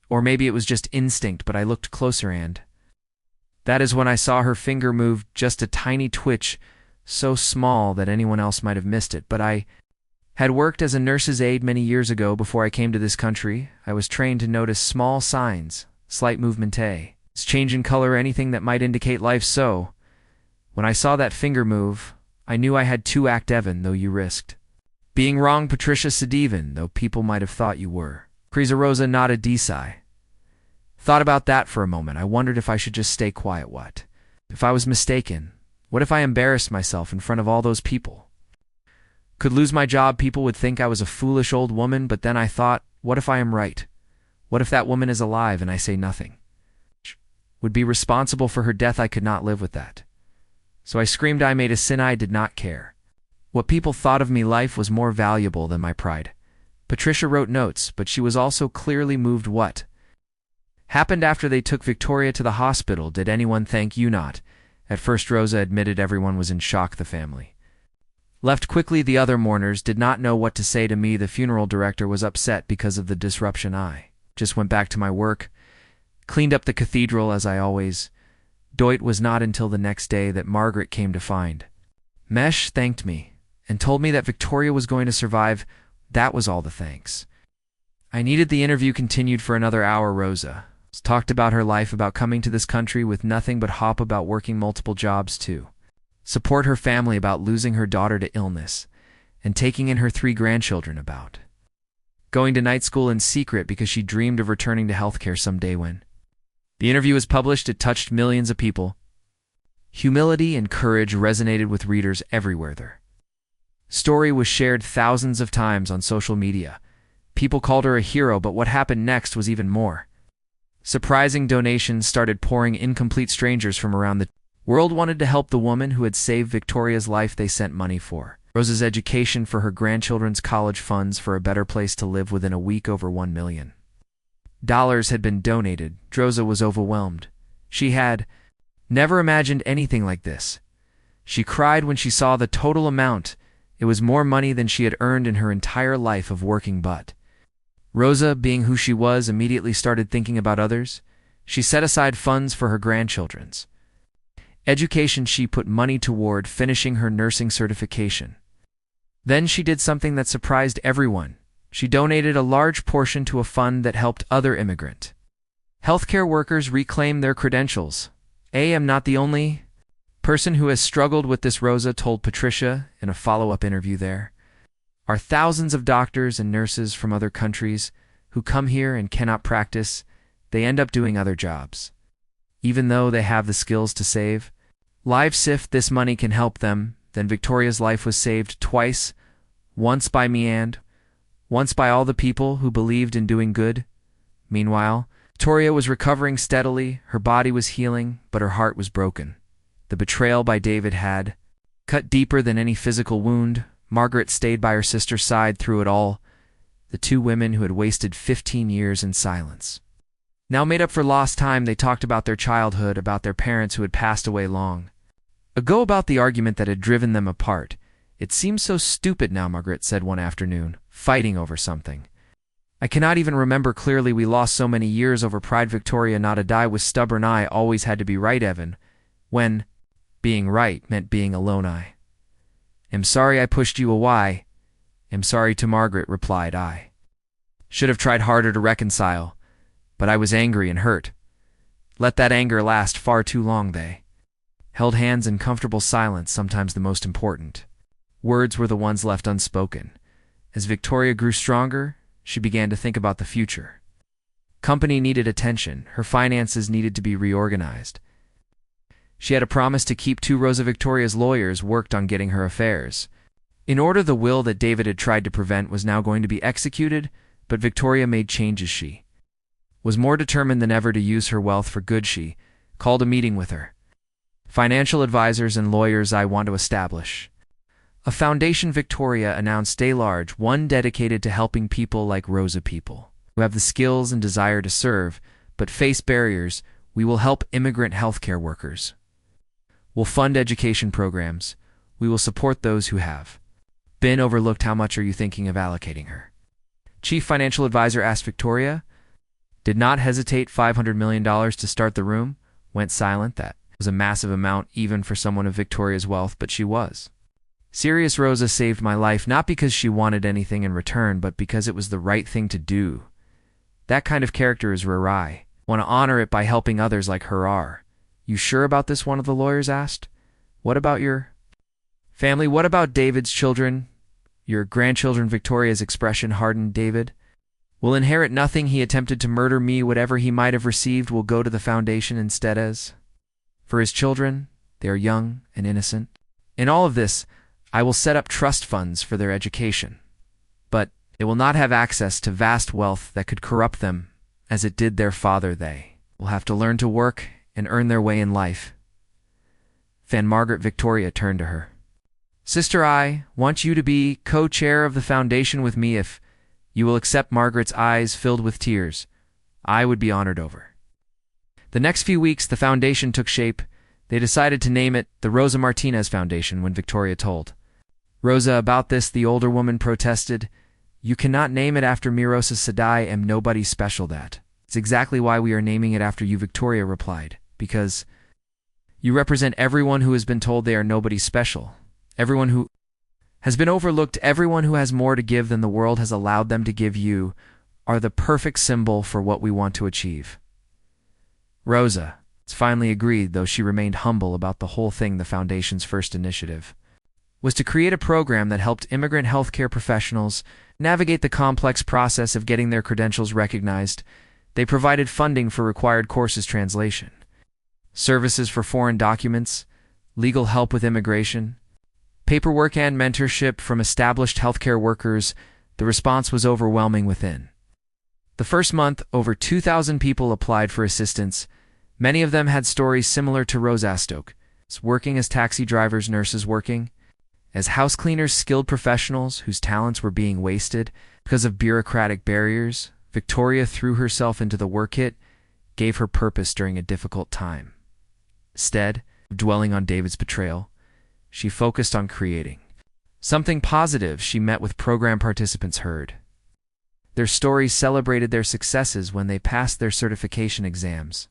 Speaker 1: Or maybe it was just instinct, but I looked closer and that is when I saw her finger move, just a tiny twitch, so small that anyone else might have missed it. But I had worked as a nurse's aide many years ago before I came to this country. I was trained to notice small signs, slight movement, change in color, anything that might indicate life. So when I saw that finger move, I knew I had to act. Even though you risked being wrong, Patricia said, even though people might have thought you were. Rosa nodded. Desai thought about that for a moment. I wondered if I should just stay quiet. What if I was mistaken? What if I embarrassed myself in front of all those people? Could lose my job. People would think I was a foolish old woman. But then I thought, what if I am right? What if that woman is alive and I say nothing? Would be responsible for her death. I could not live with that. So I screamed. I made a sin. I did not care. What people thought of me life was more valuable than my pride. Patricia wrote notes, but she was also clearly moved. What happened after they took Victoria to the hospital? Did anyone thank you? Not. At first Rosa admitted everyone was in shock. The family left quickly. The other mourners did not know what to say to me. The funeral director was upset because of the disruption. I just went back to my work, cleaned up the cathedral as I always do. It was not until the next day that Margaret came to find. Mesh thanked me and told me that Victoria was going to survive. That was all the thanks I needed. The interview continued for another hour. Rosa talked about her life, about coming to this country with nothing but hope, about working multiple jobs to support her family, about losing her daughter to illness and taking in her 3 grandchildren, about going to night school in secret because she dreamed of returning to healthcare someday. When the interview was published, it touched millions of people. Humility and courage resonated with readers everywhere. Their story was shared thousands of times on social media. People called her a hero, but what happened next was even more surprising. Donations started pouring in. Complete strangers from around the world wanted to help the woman who had saved Victoria's life. They sent money for Rosa's education, for her grandchildren's college funds, for a better place to live. Within a week, over $1 million had been donated. Rosa was overwhelmed. She had never imagined anything like this. She cried when she saw the total amount. It was more money than she had earned in her entire life of working. But Rosa, being who she was, immediately started thinking about others. She set aside funds for her grandchildren's education. She put money toward finishing her nursing certification. Then she did something that surprised everyone. She donated a large portion to a fund that helped other immigrant healthcare workers reclaim their credentials. I am not the only person who has struggled with this, Rosa told Patricia in a follow-up interview. There are thousands of doctors and nurses from other countries who come here and cannot practice. They end up doing other jobs, even though they have the skills to save lives. If this money can help them, then Victoria's life was saved twice, once by me and once by all the people who believed in doing good. Meanwhile, Victoria was recovering steadily. Her body was healing, but her heart was broken. The betrayal by David had cut deeper than any physical wound. Margaret stayed by her sister's side through it all. The 2 women who had wasted 15 years in silence now made up for lost time. They talked about their childhood, about their parents who had passed away long ago, about the argument that had driven them apart. It seems so stupid now, Margaret said one afternoon, fighting over something I cannot even remember clearly. We lost so many years over pride. Victoria nodded. I was stubborn. I always had to be right, Evan, when being right meant being alone. I am sorry I pushed you away. Am sorry to Margaret replied. I should have tried harder to reconcile, but I was angry and hurt. Let that anger last far too long. They held hands in comfortable silence. Sometimes the most important words were the ones left unspoken. As Victoria grew stronger, she began to think about the future. Company needed attention. Her finances needed to be reorganized. She had a promise to keep to. Rosa. Victoria's lawyers worked on getting her affairs in order. The will that David had tried to prevent was now going to be executed, but Victoria made changes. She was more determined than ever to use her wealth for good. She called a meeting with her financial advisors and lawyers. I want to establish a foundation, Victoria announced, a large one dedicated to helping people like Rosa, people who have the skills and desire to serve but face barriers. We will help immigrant healthcare workers. We'll fund education programs. We will support those who have been overlooked. How much are you thinking of allocating? Her chief financial advisor asked. Victoria did not hesitate. $500 million to start. The room went silent. That was a massive amount even for someone of Victoria's wealth, but she was serious. Rosa saved my life, not because she wanted anything in return, but because it was the right thing to do. That kind of character is rare. I want to honor it by helping others like her. Are you sure about this? One of the lawyers asked. What about your family? What about David's children? Your grandchildren? Victoria's expression hardened. David will inherit nothing. He attempted to murder me. Whatever he might have received will go to the foundation instead. As for his children, they are young and innocent. In all of this, I will set up trust funds for their education, but they will not have access to vast wealth that could corrupt them as it did their father. They will have to learn to work and earn their way in life. Margaret. Victoria turned to her Sister, I want you to be co-chair of the foundation with me if you will accept. Margaret's eyes filled with tears. I would be honored over. The next few weeks, the foundation took shape. They decided to name it the Rosa Martinez Foundation when Victoria told Rosa about this. The older woman protested. You cannot name it after me, Rosa said. I am nobody special. That. It's exactly why we are naming it after you, Victoria replied. Because you represent everyone who has been told they are nobody special. Everyone who has been overlooked, everyone who has more to give than the world has allowed them to give. You are the perfect symbol for what we want to achieve. Rosa finally agreed, though she remained humble about the whole thing. The foundation's first initiative was to create a program that helped immigrant healthcare professionals navigate the complex process of getting their credentials recognized. They provided funding for required courses, translation, services for foreign documents, legal help with immigration, paperwork, and mentorship from established healthcare workers. The response was overwhelming. Within the first month, over 2,000 people applied for assistance. Many of them had stories similar to Rosa Stoke, working as taxi drivers, nurses working as house cleaners, skilled professionals whose talents were being wasted because of bureaucratic barriers. Victoria threw herself into the work. It gave her purpose during a difficult time. Instead of dwelling on David's betrayal, she focused on creating something positive. She met with program participants, heard their stories, celebrated their successes when they passed their certification exams.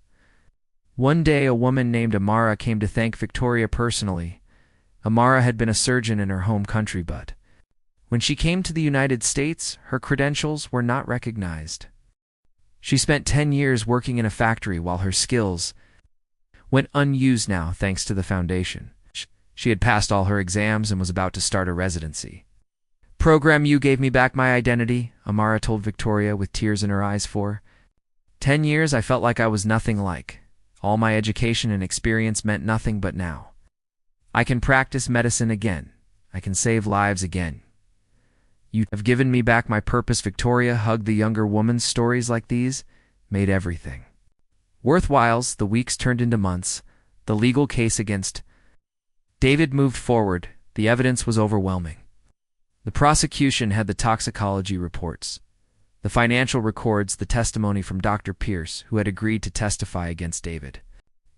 Speaker 1: One day, a woman named Amara came to thank Victoria personally. Amara had been a surgeon in her home country, but when she came to the United States, her credentials were not recognized. She spent 10 years working in a factory while her skills went unused. Now, thanks to the foundation, she had passed all her exams and was about to start a residency program. You gave me back my identity, Amara told Victoria with tears in her eyes. For 10 years, I felt like I was nothing like. All my education and experience meant nothing, but now I can practice medicine again. I can save lives again. You have given me back my purpose. Victoria hugged the younger woman. Stories like these made everything worthwhile. The weeks turned into months. The legal case against David moved forward. The evidence was overwhelming. The prosecution had the toxicology reports, the financial records, the testimony from Dr. Pierce, who had agreed to testify against David.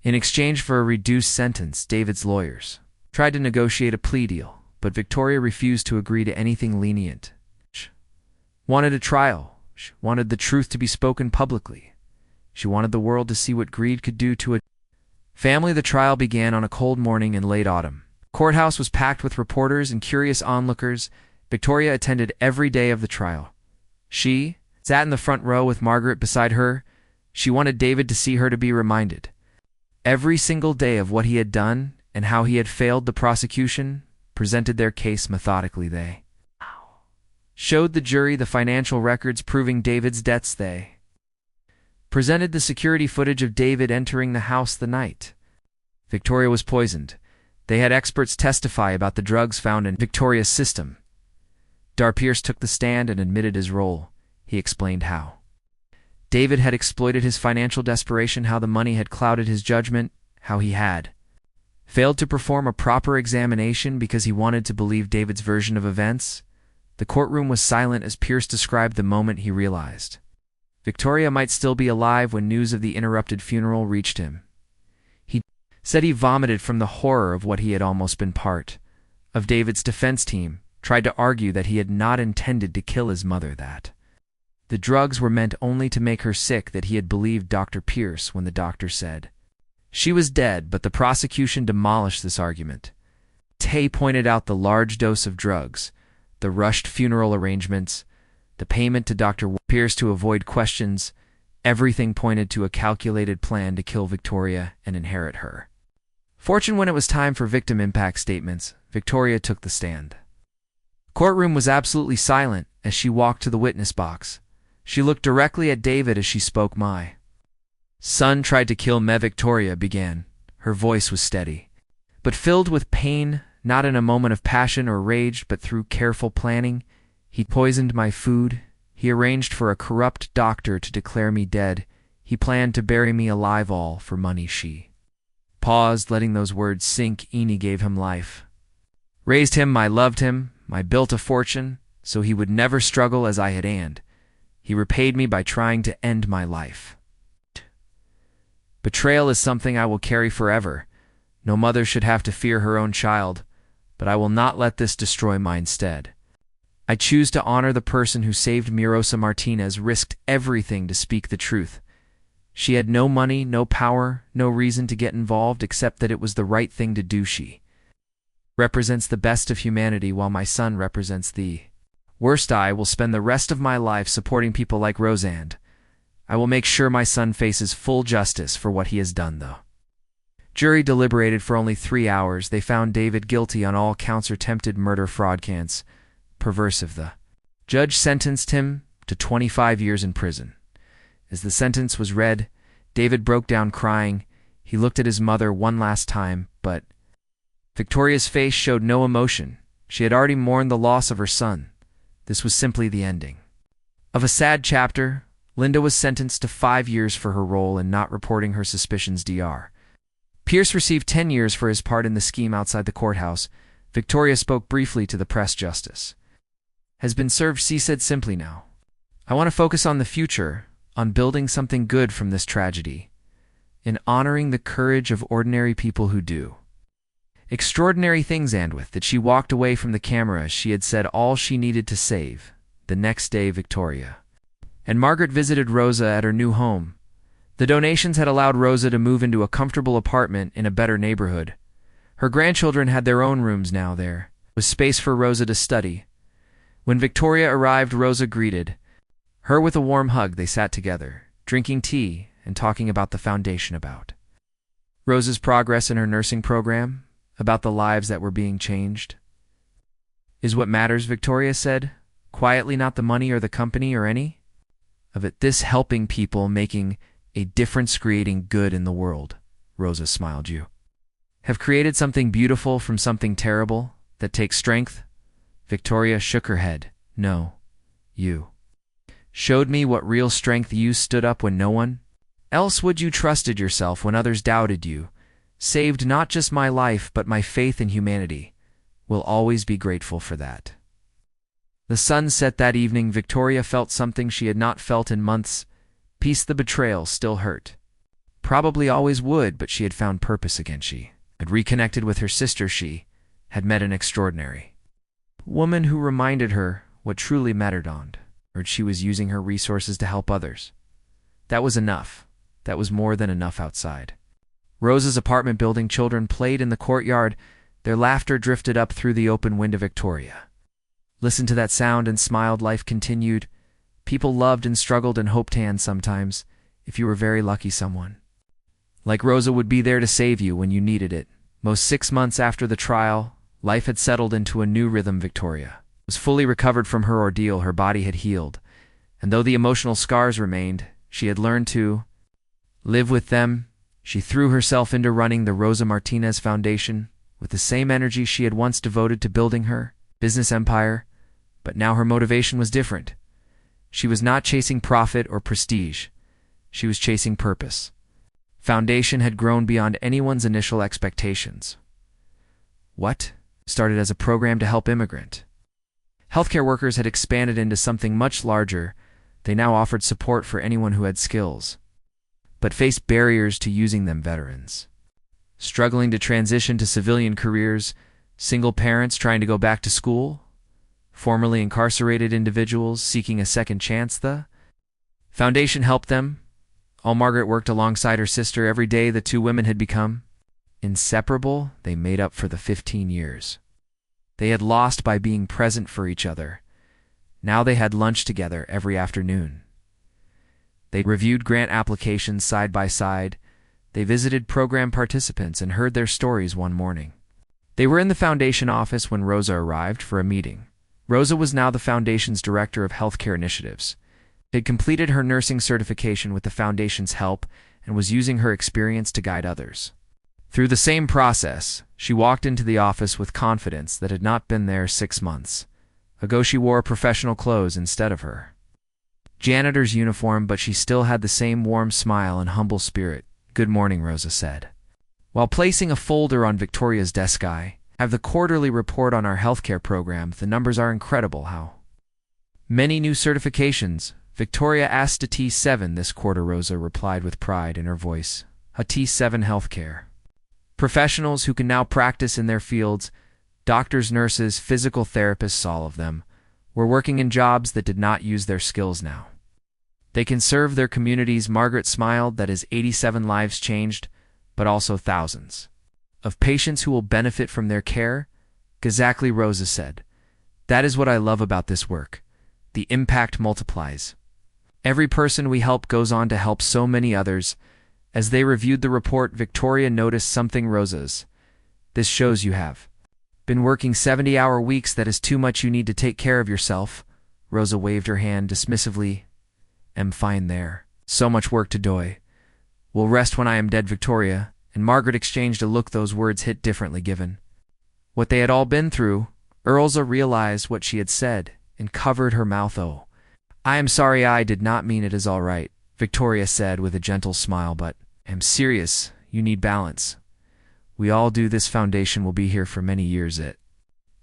Speaker 1: In exchange for a reduced sentence, David's lawyers tried to negotiate a plea deal, but Victoria refused to agree to anything lenient. She wanted a trial. She wanted the truth to be spoken publicly. She wanted the world to see what greed could do to a family. The trial began on a cold morning in late autumn. The courthouse was packed with reporters and curious onlookers. Victoria attended every day of the trial. She sat in the front row with Margaret beside her. She wanted David to see her, to be reminded every single day of what he had done and how he had failed. The prosecution presented their case methodically. They showed the jury the financial records proving David's debts. They presented the security footage of David entering the house the night Victoria was poisoned. They had experts testify about the drugs found in Victoria's system. Dr. Pierce took the stand and admitted his role. He explained how David had exploited his financial desperation, how the money had clouded his judgment, how he had failed to perform a proper examination because he wanted to believe David's version of events. The courtroom was silent as Pierce described the moment he realized Victoria might still be alive when news of the interrupted funeral reached him. He said he vomited from the horror of what he had almost been part of. David's defense team tried to argue that he had not intended to kill his mother, that the drugs were meant only to make her sick, that he had believed Dr. Pierce when the doctor said she was dead, but the prosecution demolished this argument. Tay pointed out the large dose of drugs, the rushed funeral arrangements, the payment to Dr. Pierce to avoid questions. Everything pointed to a calculated plan to kill Victoria and inherit her fortune. When it was time for victim impact statements, Victoria took the stand. The courtroom was absolutely silent as she walked to the witness box. She looked directly at David as she spoke. My son tried to kill me, Victoria began. Her voice was steady, but filled with pain, not in a moment of passion or rage, but through careful planning. He poisoned my food. He arranged for a corrupt doctor to declare me dead. He planned to bury me alive, all for money. She paused, letting those words sink. Eni gave him life. Raised him, I loved him, I built a fortune, so he would never struggle as I had and he repaid me by trying to end my life. Betrayal is something I will carry forever. No mother should have to fear her own child, but I will not let this destroy mine instead. I choose to honor the person who saved me. Rosa Martinez risked everything to speak the truth. She had no money, no power, no reason to get involved except that it was the right thing to do. She represents the best of humanity while my son represents the worst. I will spend the rest of my life supporting people like Roseanne. I will make sure my son faces full justice for what he has done, though. Jury deliberated for only 3 hours. They found David guilty on all counts: attempted murder, fraud, counts. Perversive. The judge sentenced him to 25 years in prison. As the sentence was read, David broke down crying. He looked at his mother one last time, but Victoria's face showed no emotion. She had already mourned the loss of her son. This was simply the ending of a sad chapter. Linda was sentenced to 5 years for her role in not reporting her suspicions. Dr. Pierce received 10 years for his part in the scheme outside the courthouse. Victoria spoke briefly to the press. Justice has been served, she said simply. Now, I want to focus on the future, on building something good from this tragedy, in honoring the courage of ordinary people who do extraordinary things. And with that, she walked away from the camera. She had said all she needed to save. The next day, Victoria and Margaret visited Rosa at her new home. The donations had allowed Rosa to move into a comfortable apartment in a better neighborhood. Her grandchildren had their own rooms now. There was space for Rosa to study. When Victoria arrived, Rosa greeted her with a warm hug. They sat together, drinking tea and talking about the foundation, about Rosa's progress in her nursing program, about the lives that were being changed. Is what matters, Victoria said, quietly. Not the money or the company or any of it. This helping people, making a difference, creating good in the world. Rosa smiled. You have created something beautiful from something terrible that takes strength. Victoria shook her head. No, you showed me what real strength. You stood up when no one else would. You trusted yourself when others doubted. You saved not just my life but my faith in humanity. We'll always be grateful for that. The sun set that evening. Victoria felt something she had not felt in months. Peace. The betrayal still hurt. Probably always would, but she had found purpose again. She had reconnected with her sister. She had met an extraordinary woman who reminded her what truly mattered on, or she was using her resources to help others. That was enough. That was more than enough. Outside Rosa's apartment building, children played in the courtyard. Their laughter drifted up through the open window. Victoria listened to that sound and smiled. Life continued. People loved and struggled and hoped, and sometimes, if you were very lucky, someone like Rosa would be there to save you when you needed it. Most 6 months after the trial, life had settled into a new rhythm. Victoria was fully recovered from her ordeal. Her body had healed, and though the emotional scars remained, she had learned to live with them. She threw herself into running the Rosa Martinez Foundation with the same energy she had once devoted to building her business empire, but now her motivation was different. She was not chasing profit or prestige. She was chasing purpose. Foundation had grown beyond anyone's initial expectations. What started as a program to help immigrant healthcare workers had expanded into something much larger. They now offered support for anyone who had skills, but faced barriers to using them. Veterans struggling to transition to civilian careers, single parents trying to go back to school, formerly incarcerated individuals seeking a second chance. The foundation helped them. All Margaret worked alongside her sister every day. The two women had become inseparable. They made up for the 15 years they had lost by being present for each other. Now they had lunch together every afternoon. They reviewed grant applications side by side. They visited program participants and heard their stories. One morning, they were in the foundation office when Rosa arrived for a meeting. Rosa was now the foundation's director of healthcare initiatives. She had completed her nursing certification with the foundation's help and was using her experience to guide others through the same process. She walked into the office with confidence that had not been there 6 months ago. She wore professional clothes instead of her janitor's uniform, but she still had the same warm smile and humble spirit. "Good morning," Rosa said, while placing a folder on Victoria's desk. "I I have the quarterly report on our healthcare program. The numbers are incredible. How many new certifications? Victoria asked a T7 this quarter, Rosa replied with pride in her voice. A T7 healthcare professionals who can now practice in their fields, doctors, nurses, physical therapists, all of them, were working in jobs that did not use their skills now. They can serve their communities. Margaret smiled. That is 87 lives changed, but also thousands of patients who will benefit from their care. Exactly, Rosa said. That is what I love about this work. The impact multiplies. Every person we help goes on to help so many others. As they reviewed the report, Victoria noticed something. Rosa's. This shows you have been working 70-hour weeks. That is too much. You need to take care of yourself. Rosa waved her hand dismissively. Am fine there. So much work to do. Will rest when I am dead, Victoria. And Margaret exchanged a look. Those words hit differently given what they had all been through. Rosa realized what she had said and covered her mouth. Oh, I am sorry, I did not mean it. Is all right, Victoria said with a gentle smile, but I'm serious. You need balance. We all do. This foundation will be here for many years. It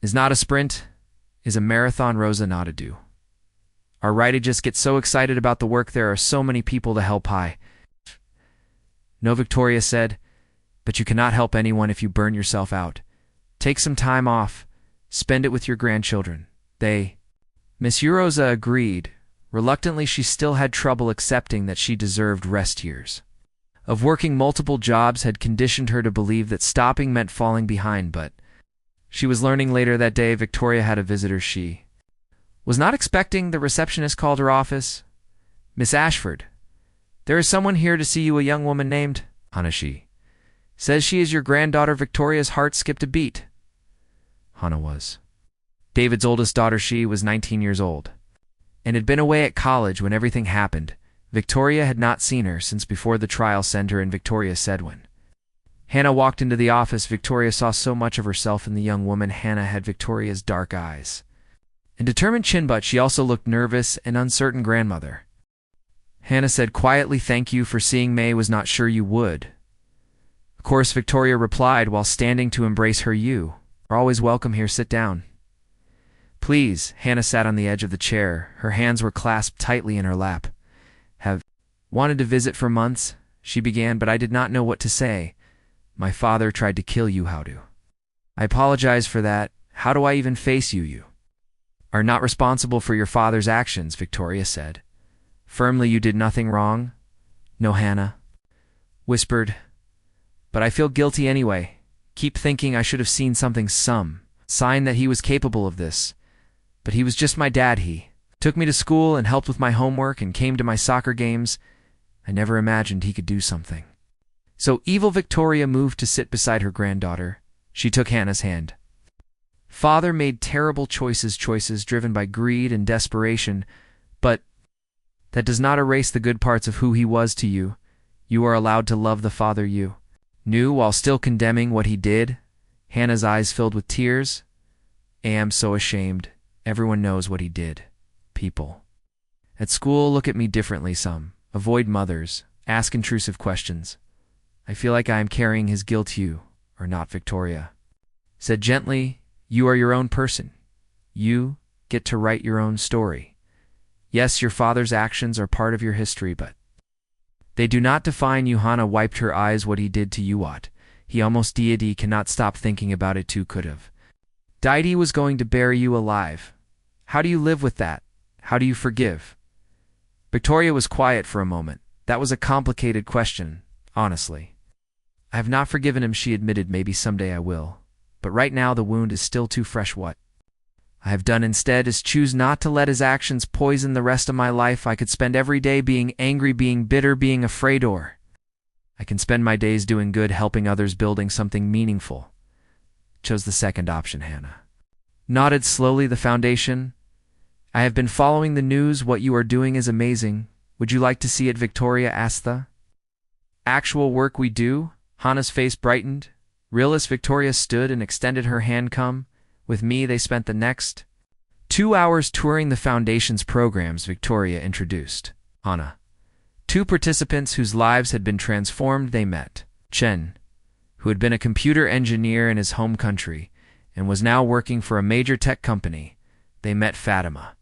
Speaker 1: is not a sprint, is a marathon. Rosa nodded. Do all right. I just get so excited about the work. There are so many people to help. No, Victoria said, but you cannot help anyone if you burn yourself out. Take some time off. Spend it with your grandchildren. Miss Rosa agreed. Reluctantly, she still had trouble accepting that she deserved rest. Years of working multiple jobs had conditioned her to believe that stopping meant falling behind, but she was learning later that day. Victoria had a visitor she was not expecting. The receptionist called her office. Miss Ashford, there is someone here to see you, a young woman named Hannah. She says she is your granddaughter. Victoria's heart skipped a beat. Hannah was David's oldest daughter. She was 19 years old and had been away at college when everything happened. Victoria had not seen her since before the trial center, and Victoria said when Hannah walked into the office, Victoria saw so much of herself in the young woman. Hannah had Victoria's dark eyes and determined chin, but she also looked nervous and uncertain. Grandmother, Hannah said quietly, thank you for seeing me. Was not sure you would. Of course, Victoria replied while standing to embrace her. You are always welcome here. Sit down, please. Hannah sat on the edge of the chair. Her hands were clasped tightly in her lap. Have wanted to visit for months, she began, but I did not know what to say. My father tried to kill you. How do I apologize for that? How do I even face you? You are not responsible for your father's actions, Victoria said firmly. You did nothing wrong. No, Hannah whispered, but I feel guilty anyway. Keep thinking I should have seen something, some sign that he was capable of this. But he was just my dad. He took me to school and helped with my homework and came to my soccer games. I never imagined he could do something so evil. Victoria moved to sit beside her granddaughter. She took Hannah's hand. Father made terrible choices driven by greed and desperation, but that does not erase the good parts of who he was to you. You are allowed to love the father you knew while still condemning what he did. Hannah's eyes filled with tears. I am so ashamed. Everyone knows what he did. People at school look at me differently. Some avoid mothers, ask intrusive questions. I feel like I am carrying his guilt. You are not, Victoria said gently. You are your own person. You get to write your own story. Yes, your father's actions are part of your history, but they do not define you. Hannah wiped her eyes. What he did to you, what he almost did, he cannot stop thinking about it. Too could have died. He was going to bury you alive. How do you live with that? How do you forgive? Victoria was quiet for a moment. That was a complicated question, honestly. I have not forgiven him, she admitted. Maybe someday I will. But right now the wound is still too fresh. What I have done instead is choose not to let his actions poison the rest of my life. I could spend every day being angry, being bitter, being afraid, or I can spend my days doing good, helping others, building something meaningful. Chose the second option. Hannah nodded slowly. The foundation. I have been following the news. What you are doing is amazing. Would you like to see it? Victoria asked. The actual work we do? Hannah's face brightened. Realist. Victoria stood and extended her hand. Come with me. They spent the next 2 hours touring the foundation's programs. Victoria introduced Hannah. 2 participants whose lives had been transformed. They met Chen, who had been a computer engineer in his home country, and was now working for a major tech company. They met Fatima,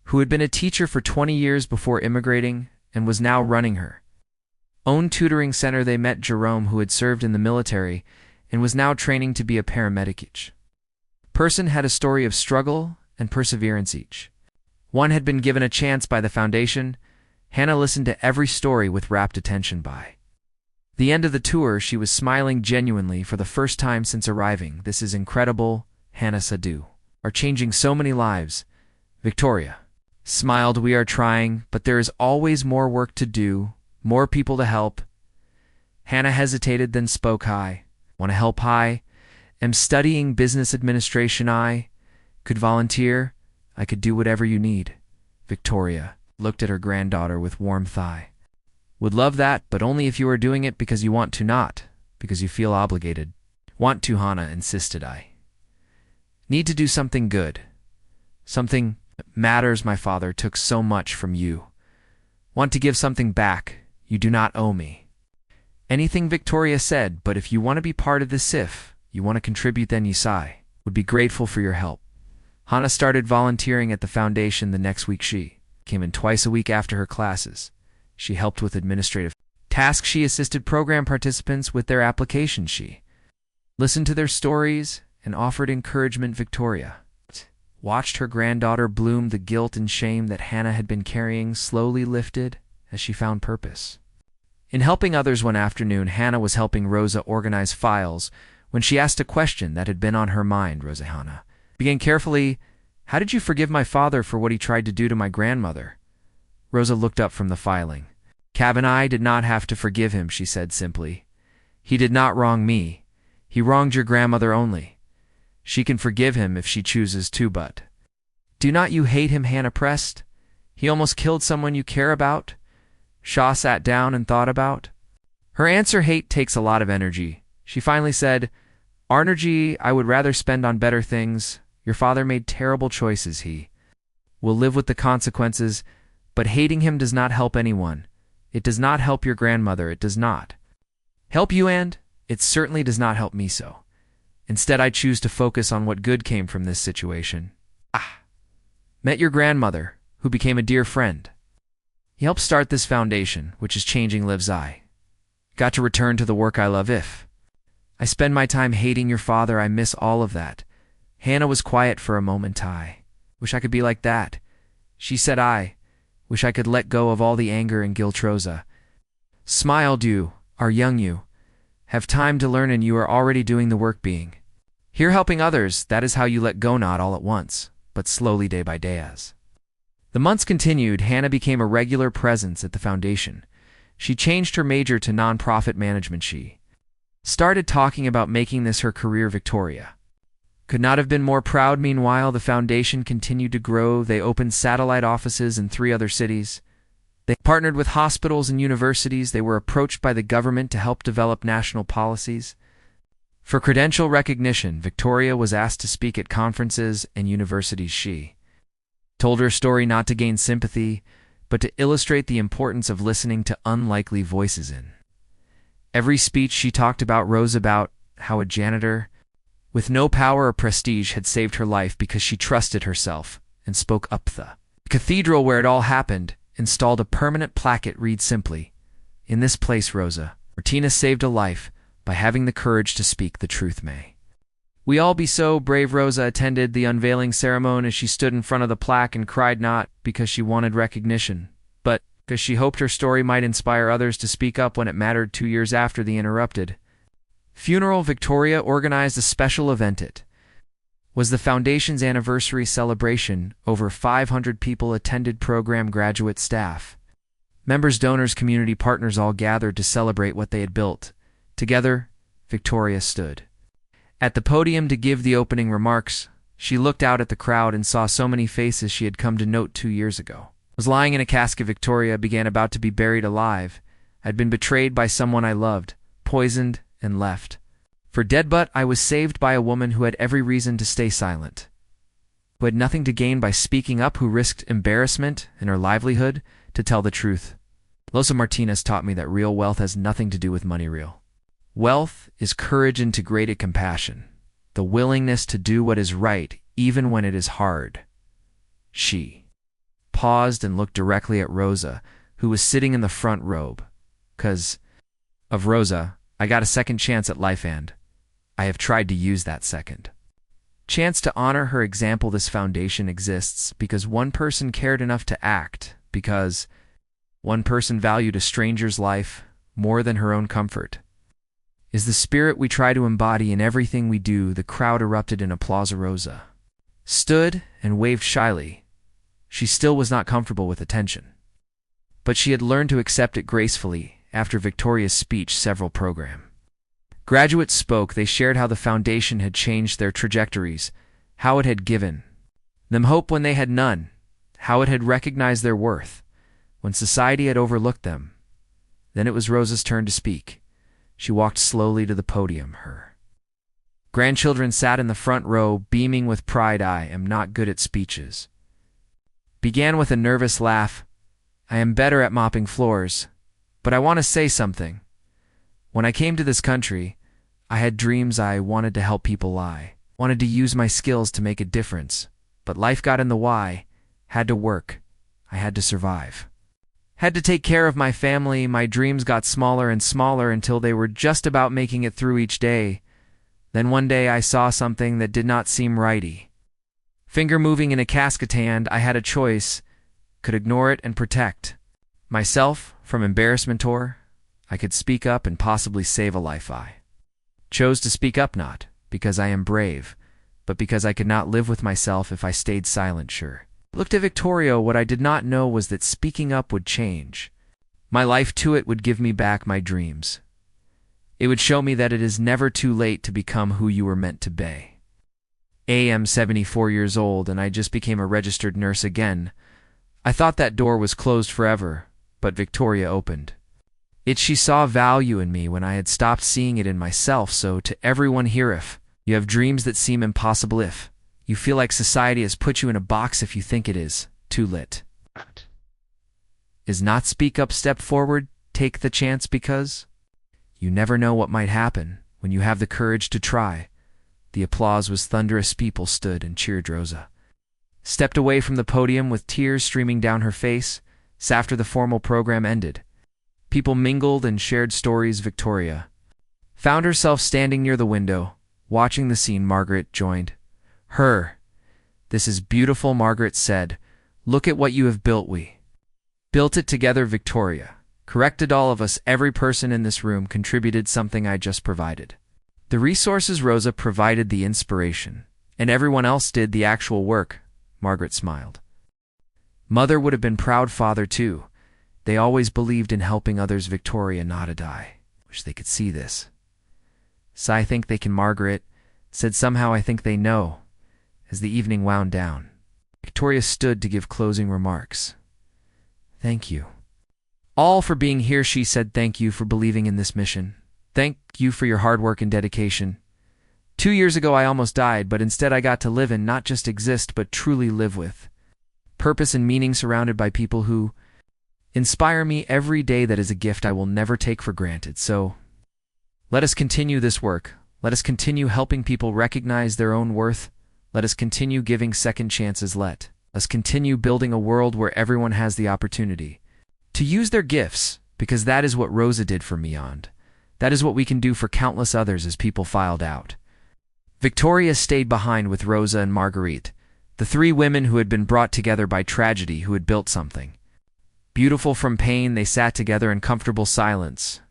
Speaker 1: who had been a teacher for 20 years before immigrating and was now running her own tutoring center. They met Jerome, who had served in the military and was now training to be a paramedic. Each person had a story of struggle and perseverance. Each one had been given a chance by the foundation. Hannah listened to every story with rapt attention. By the end of the tour, she was smiling genuinely for the first time since arriving. "This is incredible," Hannah said. "You are changing so many lives." Victoria smiled. "We are trying, but there is always more work to do, more people to help." Hannah hesitated, then spoke. "I want to help. I am studying business administration. I could volunteer. I could do whatever you need." Victoria looked at her granddaughter with warmth. "I would love that, but only if you are doing it because you want to, not because you feel obligated." "Want to," Hannah insisted. "I need to do something good. Something that matters. My father took so much from you. Want to give something back. You do not owe me anything," Victoria said, "but if you want to be part of this, if you want to contribute, then Yesai would be grateful for your help." Hannah started volunteering at the foundation the next week. She came in twice a week after her classes. She helped with administrative tasks. She assisted program participants with their applications. She listened to their stories and offered encouragement. Victoria watched her granddaughter bloom. The guilt and shame that Hannah had been carrying slowly lifted as she found purpose in helping others. One afternoon, Hannah was helping Rosa organize files when she asked a question that had been on her mind. Hannah began carefully. "How did you forgive my father for what he tried to do to my grandmother?" Rosa looked up from the filing. "Cab and I did not have to forgive him," she said simply. "He did not wrong me. He wronged your grandmother only. She can forgive him if she chooses to, but do not you hate him?" Hannah pressed. "He almost killed someone you care about." Shaw sat down and thought about her answer. "Hate takes a lot of energy." She finally said, "Energy I would rather spend on better things. Your father made terrible choices. He will live with the consequences, but hating him does not help anyone. It does not help your grandmother. It does not help you, and it certainly does not help me. So instead, I choose to focus on what good came from this situation. Met your grandmother, who became a dear friend. He helped start this foundation, which is changing lives. I got to return to the work I love. If I spend my time hating your father, I miss all of that." Hannah was quiet for a moment. "I wish I could be like that," she said. "I wish I could let go of all the anger and guilt." Rosa smiled. "You are young. You have time to learn, and you are already doing the work being here helping others. That is how you let go, not all at once, but slowly, day by day." As the months continued, Hannah became a regular presence at the foundation. She changed her major to nonprofit management. She started talking about making this her career. Victoria could not have been more proud. Meanwhile, the foundation continued to grow. They opened satellite offices in 3 other cities. They partnered with hospitals and universities. They were approached by the government to help develop national policies. For credential recognition, Victoria was asked to speak at conferences and universities. She told her story not to gain sympathy, but to illustrate the importance of listening to unlikely voices. In every speech, she talked about Rose, about how a janitor with no power or prestige had saved her life because she trusted herself and spoke up. The cathedral where it all happened installed a permanent plaque. It read simply, "In this place, Rosa Martinez saved a life by having the courage to speak the truth. May we all be so brave." Rosa attended the unveiling ceremony as she stood in front of the plaque and cried, not because she wanted recognition, but because she hoped her story might inspire others to speak up when it mattered. 2 years after the interrupted funeral, Victoria organized a special event. It was the foundation's anniversary celebration. Over 500 people attended. Program graduate, staff members, donors, community partners all gathered to celebrate what they had built. Together, Victoria stood at the podium to give the opening remarks. She looked out at the crowd and saw so many faces she had come to note 2 years ago. Was lying in a casket. Victoria began about to be buried alive. I'd been betrayed by someone I loved, poisoned, and left for dead, but I was saved by a woman who had every reason to stay silent, who had nothing to gain by speaking up, who risked embarrassment and her livelihood to tell the truth. Rosa Martinez taught me that real wealth has nothing to do with money. Real wealth is courage, integrated compassion. the willingness to do what is right even when it is hard. She paused and looked directly at Rosa, who was sitting in the front row. "'Cause of Rosa, I got a second chance at life and I have tried to use that second chance to honor her example. This foundation exists because one person cared enough to act, because one person valued a stranger's life more than her own comfort. Is the spirit we try to embody in everything we do." The crowd erupted in applause. Rosa stood and waved shyly. She still was not comfortable with attention, but she had learned to accept it gracefully. After Victoria's speech, several program graduates spoke. They shared how the foundation had changed their trajectories, how it had given them hope when they had none, how it had recognized their worth when society had overlooked them. Then it was Rosa's turn to speak. She walked slowly to the podium. Her grandchildren sat in the front row, beaming with pride. "I am not good at speeches," began with a nervous laugh. "I am better at mopping floors, but I want to say something. When I came to this country, I had dreams. I wanted to help people. I wanted to use my skills to make a difference, but life got in the way. Had to work. I had to survive. Had to take care of my family. My dreams got smaller and smaller until they were just about making it through each day. Then one day I saw something that did not seem righty. Finger moving in a casket hand. I had a choice. Could ignore it and protect myself from embarrassment, or I could speak up and possibly save a life. I chose to speak up, not because I am brave, but because I could not live with myself if I stayed silent." Sure. Looked at Victoria. What I did not know was that speaking up would change my life too. It would give me back my dreams. It would show me that it is never too late to become who you were meant to be. I am 74 years old and I just became a registered nurse again. I thought that door was closed forever, but Victoria opened it. She saw value in me when I had stopped seeing it in myself. So to everyone here, if you have dreams that seem impossible, if you feel like society has put you in a box, if you think it is too late, is not speak up, step forward, take the chance, because you never know what might happen when you have the courage to try. The applause was thunderous. People stood and cheered. Rosa stepped away from the podium with tears streaming down her face. After the formal program ended, people mingled and shared stories. Victoria found herself standing near the window, watching the scene. Margaret joined her. "This is beautiful," Margaret said. "Look at what you have built. We built it together." Victoria corrected all of us. "Every person in this room contributed something. I just provided the resources. Rosa provided the inspiration, and everyone else did the actual work." Margaret smiled. "Mother would have been proud. Father too. They always believed in helping others." Victoria nodded. "I wish they could see this." "So I think they can," Margaret said. "Somehow I think they know." As the evening wound down, Victoria stood to give closing remarks. "Thank you all for being here," she said. "Thank you for believing in this mission. Thank you for your hard work and dedication. 2 years ago I almost died, but instead I got to live and not just exist, but truly live with purpose and meaning, surrounded by people who inspire me every day. That is a gift I will never take for granted. So let us continue this work. Let us continue helping people recognize their own worth. Let us continue giving second chances. Let us continue building a world where everyone has the opportunity to use their gifts, because that is what Rosa did for me, and that is what we can do for countless others." As people filed out, Victoria stayed behind with Rosa and Marguerite, the three women who had been brought together by tragedy, who had built something beautiful from pain. They sat together in comfortable silence.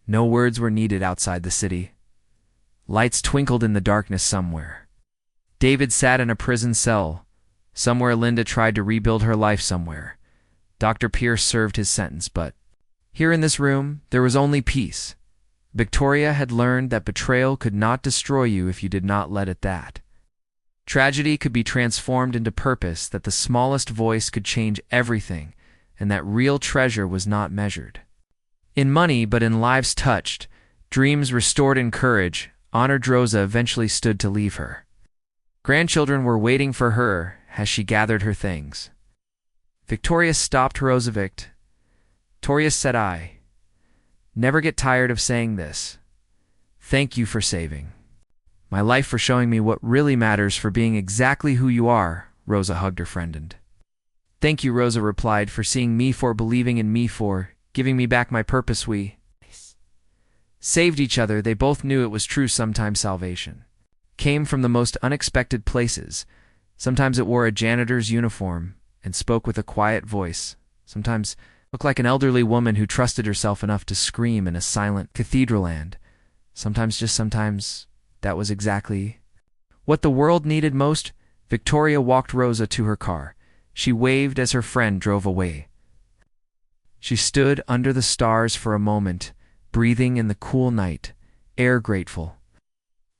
Speaker 1: No words were needed. Outside the city, lights twinkled in the darkness. Somewhere David sat in a prison cell. Somewhere Linda tried to rebuild her life. Somewhere Dr. Pierce served his sentence. But here in this room, there was only peace. Victoria had learned that betrayal could not destroy you if you did not let it. That tragedy could be transformed into purpose, that the smallest voice could change everything, and that real treasure was not measured in money but in lives touched, dreams restored, and courage. Honored. Rosa eventually stood to leave. Her grandchildren were waiting for her as she gathered her things. Victoria stopped. "Rosa Victoria," said, "I never get tired of saying this. Thank you for saving My life for showing me what really matters, for being exactly who you are, Rosa hugged her friend. And thank you, Rosa replied, for seeing me, for believing in me, for giving me back my purpose. We saved each other. They both knew it was true. Sometimes salvation came from the most unexpected places. Sometimes it wore a janitor's uniform and spoke with a quiet voice. Sometimes looked like an elderly woman who trusted herself enough to scream in a silent cathedral. And sometimes, just sometimes, that was exactly what the world needed most. Victoria walked Rosa to her car. She waved as her friend drove away. She stood under the stars for a moment, breathing in the cool night air, grateful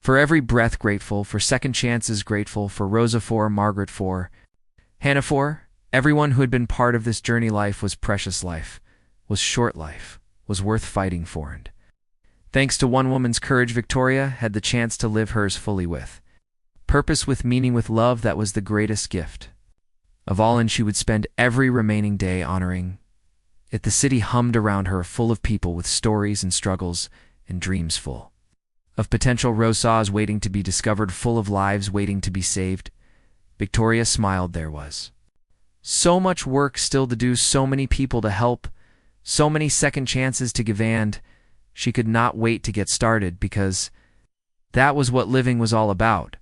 Speaker 1: for every breath, grateful for second chances, grateful for Rosa, for Margaret, for Hannah, for everyone who had been part of this journey. Life was precious, life was short, life was worth fighting for. And thanks to one woman's courage, Victoria had the chance to live hers fully, with purpose, with meaning, with love. That was the greatest gift of all, and she would spend every remaining day honoring it. The city hummed around her, full of people with stories and struggles and dreams full of potential. Rosas waiting to be discovered, full of lives waiting to be saved. Victoria smiled. There was so much work still to do, so many people to help, so many second chances to give, and she could not wait to get started, because that was what living was all about.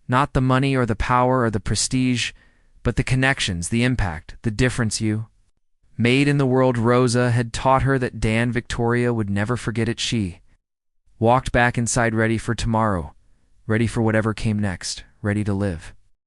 Speaker 1: Not the money or the power or the prestige, but the connections, the impact, the difference you made in the world. Rosa had taught her that. Dan Victoria would never forget it. She walked back inside, ready for tomorrow, ready for whatever came next, ready to live